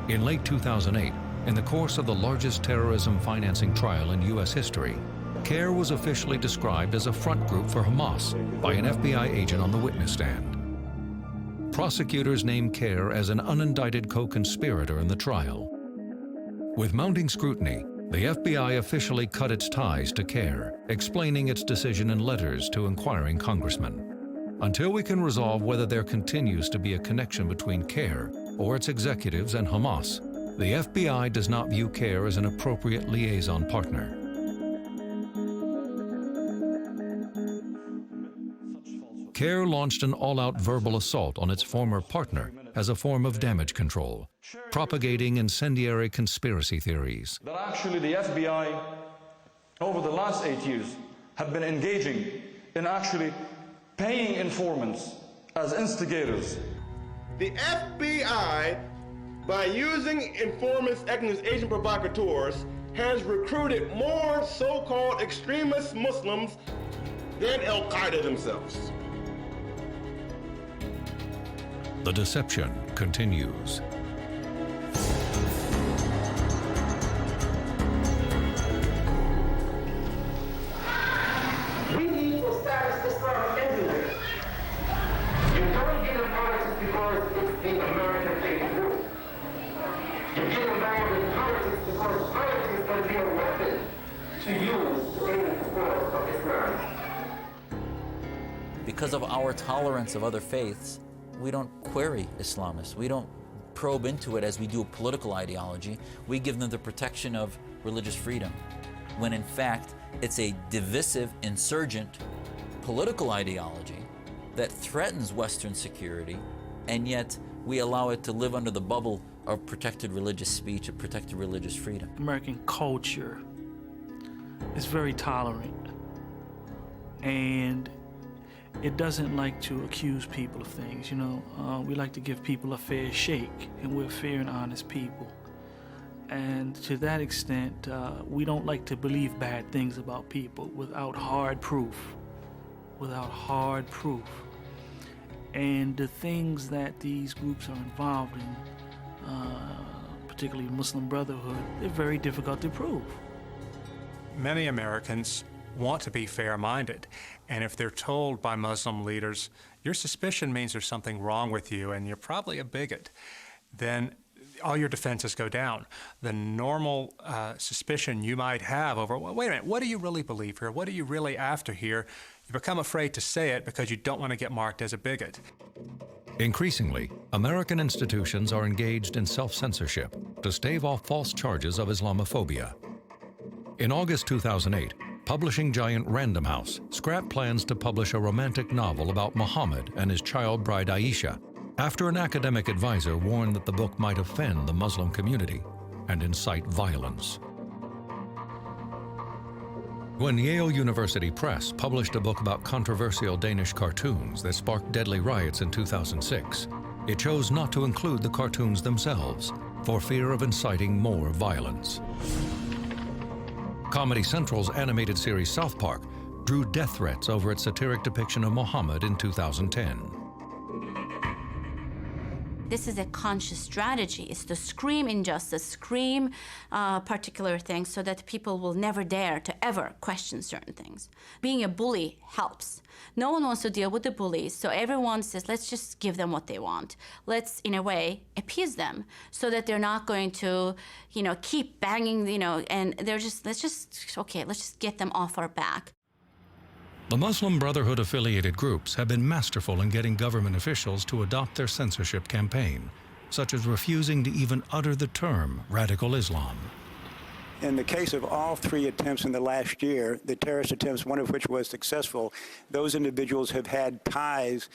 In late 2008, in the course of the largest terrorism financing trial in U.S. history, CARE was officially described as a front group for Hamas by an FBI agent on the witness stand. Prosecutors named CARE as an unindicted co-conspirator in the trial. With mounting scrutiny, the FBI officially cut its ties to CARE, explaining its decision in letters to inquiring congressmen. Until we can resolve whether there continues to be a connection between CARE or its executives and Hamas, the FBI does not view CARE as an appropriate liaison partner. CARE launched an all-out verbal assault on its former partner as a form of damage control, propagating incendiary conspiracy theories. That actually the FBI, over the last 8 years, have been engaging in actually paying informants as instigators. The FBI, by using informants acting as agent provocateurs, has recruited more so-called extremist Muslims than Al-Qaeda themselves. The deception continues. We need to establish Islam everywhere. You don't get in politics because it's the American faith rule. You get involved in politics because politics can be a weapon to use to aid the cause of Islam. Because of our tolerance of other faiths, we don't query Islamists. We don't probe into it as we do political ideology. We give them the protection of religious freedom, when in fact it's a divisive, insurgent political ideology that threatens Western security, and yet we allow it to live under the bubble of protected religious speech and protected religious freedom. American culture is very tolerant, and it doesn't like to accuse people of things, you know. We like to give people a fair shake, and we're fair and honest people. And to that extent, we don't like to believe bad things about people without hard proof. And the things that these groups are involved in, particularly Muslim Brotherhood, they're very difficult to prove. Many Americans want to be fair-minded, and if they're told by Muslim leaders, your suspicion means there's something wrong with you and you're probably a bigot, then all your defenses go down. The normal suspicion you might have over, well, wait a minute, what do you really believe here? What are you really after here? You become afraid to say it because you don't want to get marked as a bigot. Increasingly, American institutions are engaged in self-censorship to stave off false charges of Islamophobia. In August 2008, publishing giant Random House scrapped plans to publish a romantic novel about Muhammad and his child bride Aisha, after an academic advisor warned that the book might offend the Muslim community and incite violence. When Yale University Press published a book about controversial Danish cartoons that sparked deadly riots in 2006, it chose not to include the cartoons themselves for fear of inciting more violence. Comedy Central's animated series South Park drew death threats over its satiric depiction of Muhammad in 2010. This is a conscious strategy. It's to scream injustice, scream particular things so that people will never dare to ever question certain things. Being a bully helps. No one wants to deal with the bullies, so everyone says, let's just give them what they want. Let's, in a way, appease them so that they're not going to, keep banging, and they're just, let's just get them off our back. The Muslim Brotherhood affiliated groups have been masterful in getting government officials to adopt their censorship campaign, such as refusing to even utter the term radical Islam. In the case of all three attempts in the last year, the terrorist attempts, one of which was successful, those individuals have had ties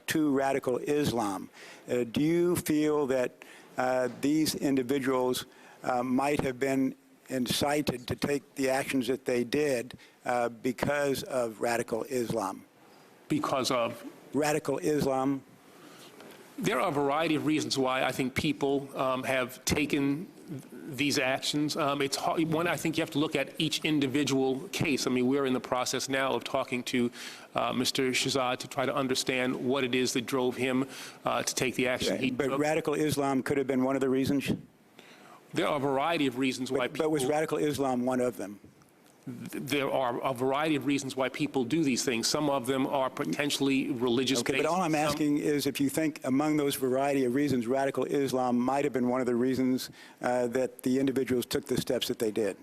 to radical Islam. Do you feel that these individuals might have been incited to take the actions that they did because of radical Islam? Because of? Radical Islam. There are a variety of reasons why I think people have taken these actions. It's hard. One, I think you have to look at each individual case. I mean, we're in the process now of talking to Mr. Shahzad to try to understand what it is that drove him to take the action he took. But radical Islam could have been one of the reasons? There are a variety of reasons why people... But was radical Islam one of them? There are a variety of reasons why people do these things. Some of them are potentially religious-based. Okay, but all I'm asking is if you think among those variety of reasons, radical Islam might have been one of the reasons that the individuals took the steps that they did.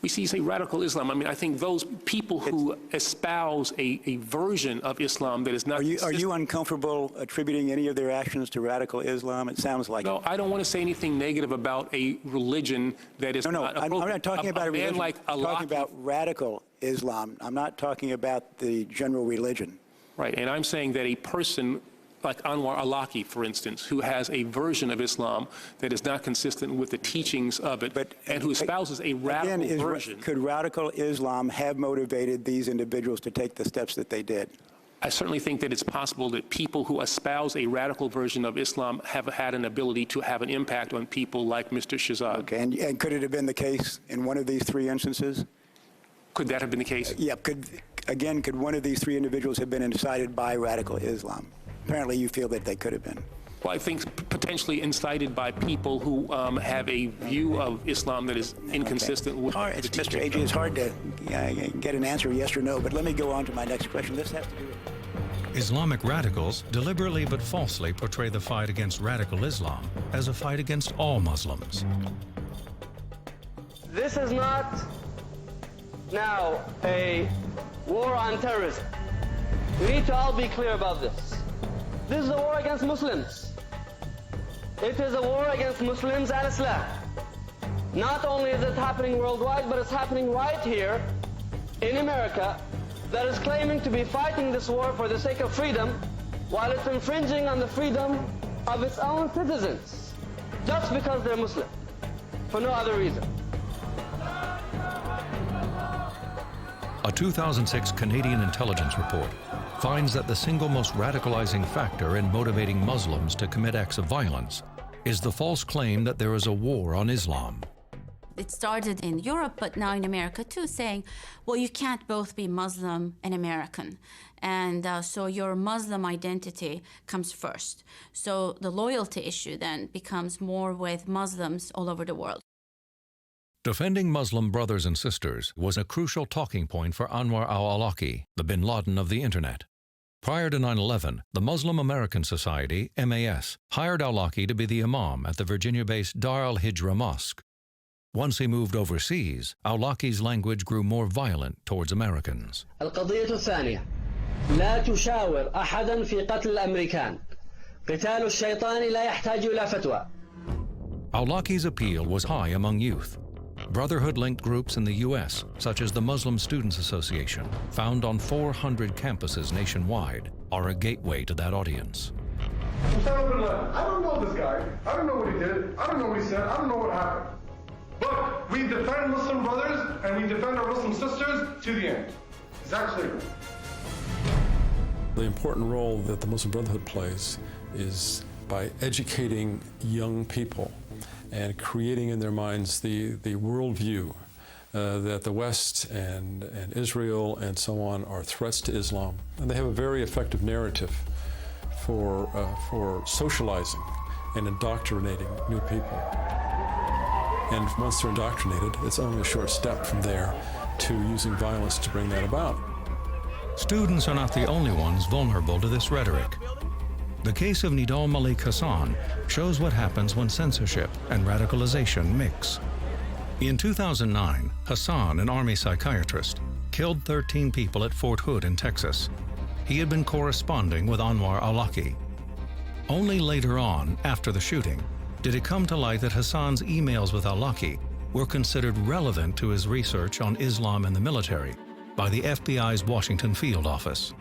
We see, say, radical Islam. I mean, I think those people who espouse a version of Islam that is not... Are you uncomfortable attributing any of their actions to radical Islam? It sounds like... No, I don't want to say anything negative about a religion that is not appropriate. I'm not talking about a religion. Like I'm talking about radical Islam. I'm not talking about the general religion. Right, and I'm saying that a person like Anwar al-Awlaki, for instance, who has a version of Islam that is not consistent with the teachings of it, and who espouses a radical version. Could radical Islam have motivated these individuals to take the steps that they did? I certainly think that it's possible that people who espouse a radical version of Islam have had an ability to have an impact on people like Mr. Shahzad. Okay, and could it have been the case in one of these three instances? Could that have been the case? Yeah, could one of these three individuals have been incited by radical Islam? Apparently you feel that they could have been. Well, I think potentially incited by people who have a view of Islam that is inconsistent with... All right, Mr. A.G., it's hard to get an answer yes or no, but let me go on to my next question. This has to do with... Islamic radicals deliberately but falsely portray the fight against radical Islam as a fight against all Muslims. This is not now a war on terrorism. We need to all be clear about this. This is a war against Muslims. It is a war against Muslims and Islam. Not only is it happening worldwide, but it's happening right here in America, that is claiming to be fighting this war for the sake of freedom, while it's infringing on the freedom of its own citizens, just because they're Muslim, for no other reason. A 2006 Canadian intelligence report finds that the single most radicalizing factor in motivating Muslims to commit acts of violence is the false claim that there is a war on Islam. It started in Europe, but now in America too, saying, well, you can't both be Muslim and American. And so your Muslim identity comes first. So the loyalty issue then becomes more with Muslims all over the world. Defending Muslim brothers and sisters was a crucial talking point for Anwar al-Awlaki, the bin Laden of the Internet. Prior to 9/11, the Muslim American Society, MAS, hired Awlaki to be the imam at the Virginia-based Dar al-Hijra Mosque. Once he moved overseas, Awlaki's language grew more violent towards Americans. القضية الثانية لا تشاور أحدا في قتل الأمريكان. قتال الشيطان لا يحتاج إلى فتوى. Awlaki's appeal was high among youth. Brotherhood-linked groups in the U.S., such as the Muslim Students Association, found on 400 campuses nationwide, are a gateway to that audience. I don't know this guy. I don't know what he did. I don't know what he said. I don't know what happened. But we defend Muslim brothers and we defend our Muslim sisters to the end. Is that clear? The important role that the Muslim Brotherhood plays is by educating young people and creating in their minds the worldview that the West and Israel and so on are threats to Islam. And they have a very effective narrative for socializing and indoctrinating new people. And once they're indoctrinated, it's only a short step from there to using violence to bring that about. Students are not the only ones vulnerable to this rhetoric. The case of Nidal Malik Hassan shows what happens when censorship and radicalization mix. In 2009, Hassan, an Army psychiatrist, killed 13 people at Fort Hood in Texas. He had been corresponding with Anwar Awlaki. Only later on, after the shooting, did it come to light that Hassan's emails with Awlaki were considered relevant to his research on Islam and the military by the FBI's Washington Field Office.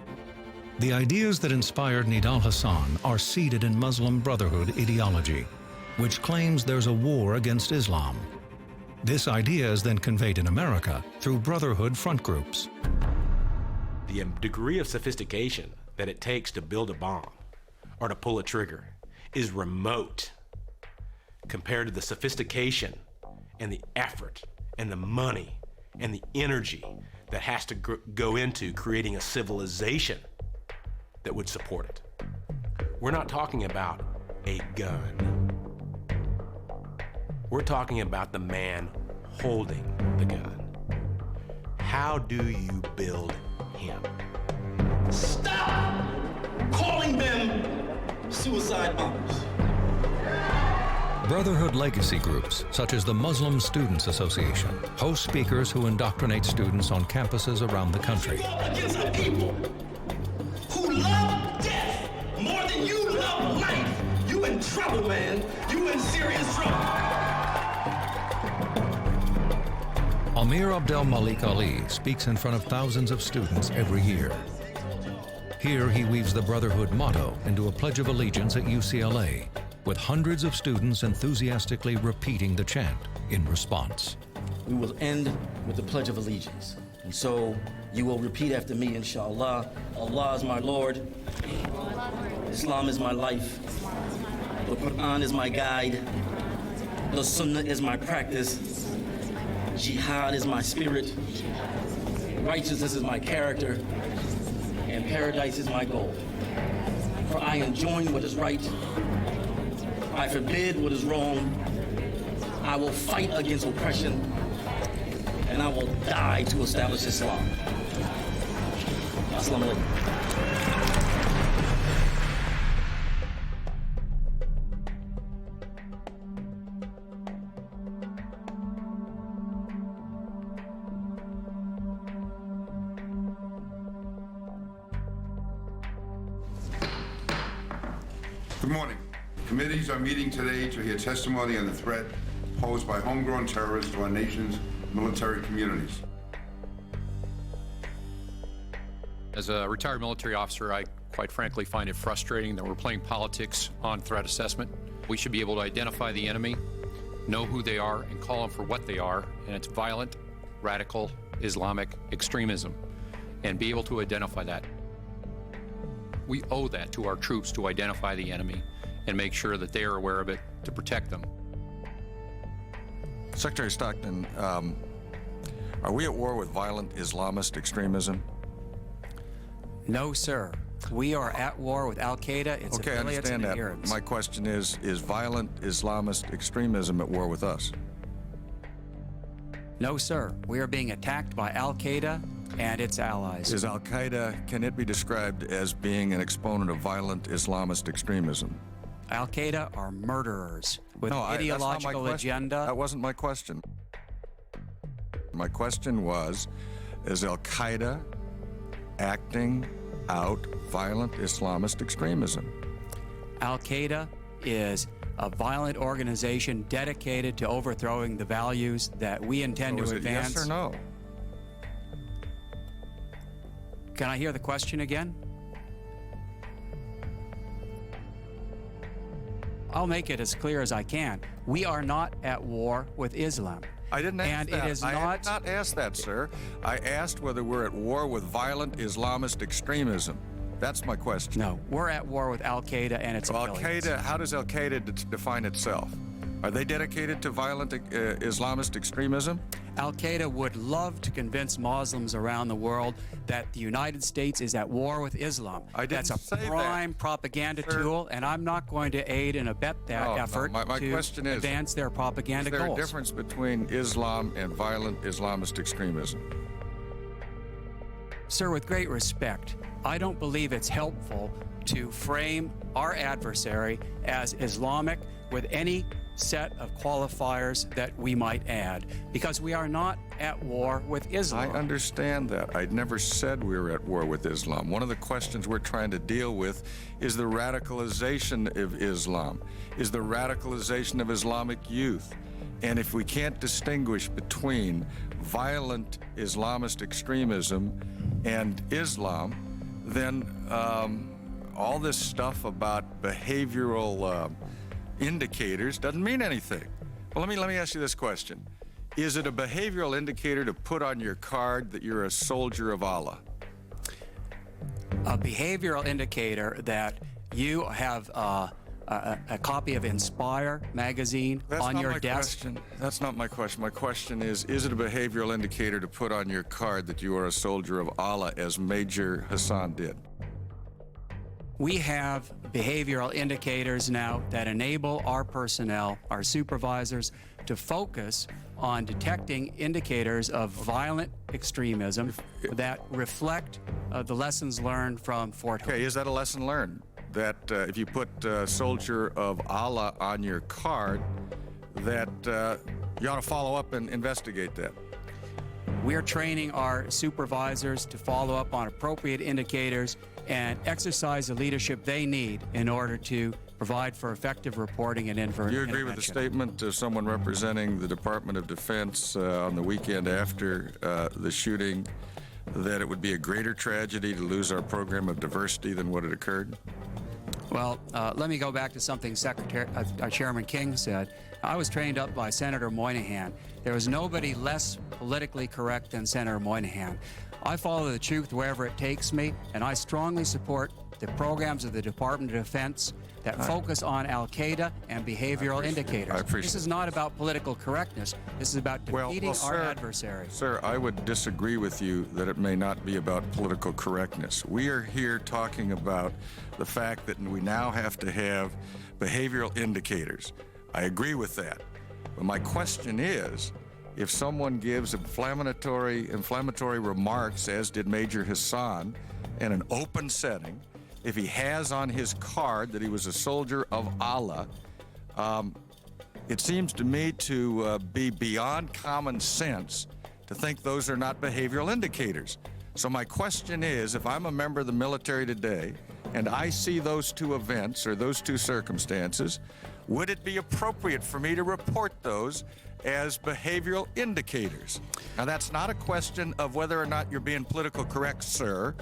The ideas that inspired Nidal Hassan are seated in Muslim Brotherhood ideology, which claims there's a war against Islam. This idea is then conveyed in America through Brotherhood front groups. The degree of sophistication that it takes to build a bomb or to pull a trigger is remote compared to the sophistication and the effort and the money and the energy that has to go into creating a civilization that would support it. We're not talking about a gun. We're talking about the man holding the gun. How do you build him? Stop calling them suicide bombers. Brotherhood legacy groups, such as the Muslim Students Association, host speakers who indoctrinate students on campuses around the country. Against a people who love death more than you love life. You in trouble, man. You in serious trouble. Amir Abdel Malik Ali speaks in front of thousands of students every year. Here he weaves the Brotherhood motto into a Pledge of Allegiance at UCLA, with hundreds of students enthusiastically repeating the chant in response. We will end with the Pledge of Allegiance. And so you will repeat after me, inshallah. Allah is my Lord. Islam is my life. The Quran is my guide. The Sunnah is my practice. Jihad is my spirit. Righteousness is my character. And paradise is my goal. For I enjoin what is right. I forbid what is wrong. I will fight against oppression. And I will die to establish Islam. Assalamu alaikum. Good morning. Committees are meeting today to hear testimony on the threat posed by homegrown terrorists to our nation's military communities. As a retired military officer, I quite frankly find it frustrating that we're playing politics on threat assessment. We should be able to identify the enemy, know who they are, and call them for what they are, and it's violent, radical, Islamic extremism, and be able to identify that. We owe that to our troops to identify the enemy and make sure that they are aware of it to protect them. Secretary Stockton, are we at war with violent Islamist extremism? No, sir. We are at war with Al-Qaeda, its okay, I affiliates, understand and that. adherents. My question is violent Islamist extremism at war with us? No, sir. We are being attacked by Al-Qaeda and its allies. Is Al-Qaeda, can it be described as being an exponent of violent Islamist extremism? Al-Qaeda are murderers with ideological agenda. That wasn't my question. My question was, is Al-Qaeda acting out violent Islamist extremism? Al-Qaeda is a violent organization dedicated to overthrowing the values that we intend to advance. Yes or no? Can I hear the question again? I'll make it as clear as I can. We are not at war with Islam. I didn't ask that. It is I did not ask that, sir. I asked whether we're at war with violent Islamist extremism. That's my question. No, we're at war with Al-Qaeda and its affiliates. Al-Qaeda, how does Al-Qaeda define itself? Are they dedicated to violent Islamist extremism? Al-Qaeda would love to convince Muslims around the world that the United States is at war with Islam. That's a prime propaganda tool, and I'm not going to aid and abet that effort to advance their propaganda goals. Is there a difference between Islam and violent Islamist extremism? Sir, with great respect, I don't believe it's helpful to frame our adversary as Islamic with any set of qualifiers that we might add, because we are not at war with Islam. I understand that. I never said we were at war with Islam. One of the questions we're trying to deal with is the radicalization of Islam, is the radicalization of Islamic youth. And if we can't distinguish between violent Islamist extremism and Islam, then all this stuff about behavioral indicators doesn't mean anything. Well, let me ask you this question. Is it a behavioral indicator to put on your card that you're a soldier of Allah? A behavioral indicator that you have a copy of Inspire magazine on your desk? That's not my question. My question is it a behavioral indicator to put on your card that you are a soldier of Allah, as Major Hassan did? We have behavioral indicators now that enable our personnel, our supervisors, to focus on detecting indicators of violent extremism that reflect the lessons learned from Fort Hood. Okay, is that a lesson learned? That if you put soldier of Allah on your card, that you ought to follow up and investigate that? We're training our supervisors to follow up on appropriate indicators and exercise the leadership they need in order to provide for effective reporting and intervention. Do you agree with the statement of someone representing the Department of Defense on the weekend after the shooting that it would be a greater tragedy to lose our program of diversity than what had occurred? Well, let me go back to something Chairman King said. I was trained up by Senator Moynihan. There was nobody less politically correct than Senator Moynihan. I follow the truth wherever it takes me, and I strongly support the programs of the Department of Defense that focus on Al-Qaeda and behavioral indicators. This is not about political correctness. This is about defeating our adversary. Sir, I would disagree with you that it may not be about political correctness. We are here talking about the fact that we now have to have behavioral indicators. I agree with that. But my question is, if someone gives inflammatory remarks, as did Major Hassan, in an open setting, if he has on his card that he was a soldier of Allah, it seems to me to be beyond common sense to think those are not behavioral indicators. So my question is, if I'm a member of the military today and I see those two events or those two circumstances, would it be appropriate for me to report those as behavioral indicators? Now, that's not a question of whether or not you're being politically correct, sir.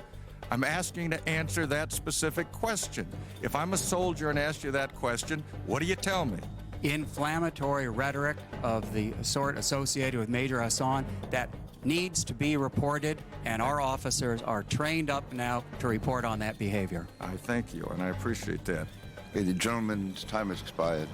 I'm asking to answer that specific question. If I'm a soldier and ask you that question, what do you tell me? Inflammatory rhetoric of the sort associated with Major Hassan that needs to be reported, and our officers are trained up now to report on that behavior. I thank you, and I appreciate that. Okay, the gentleman's time has expired.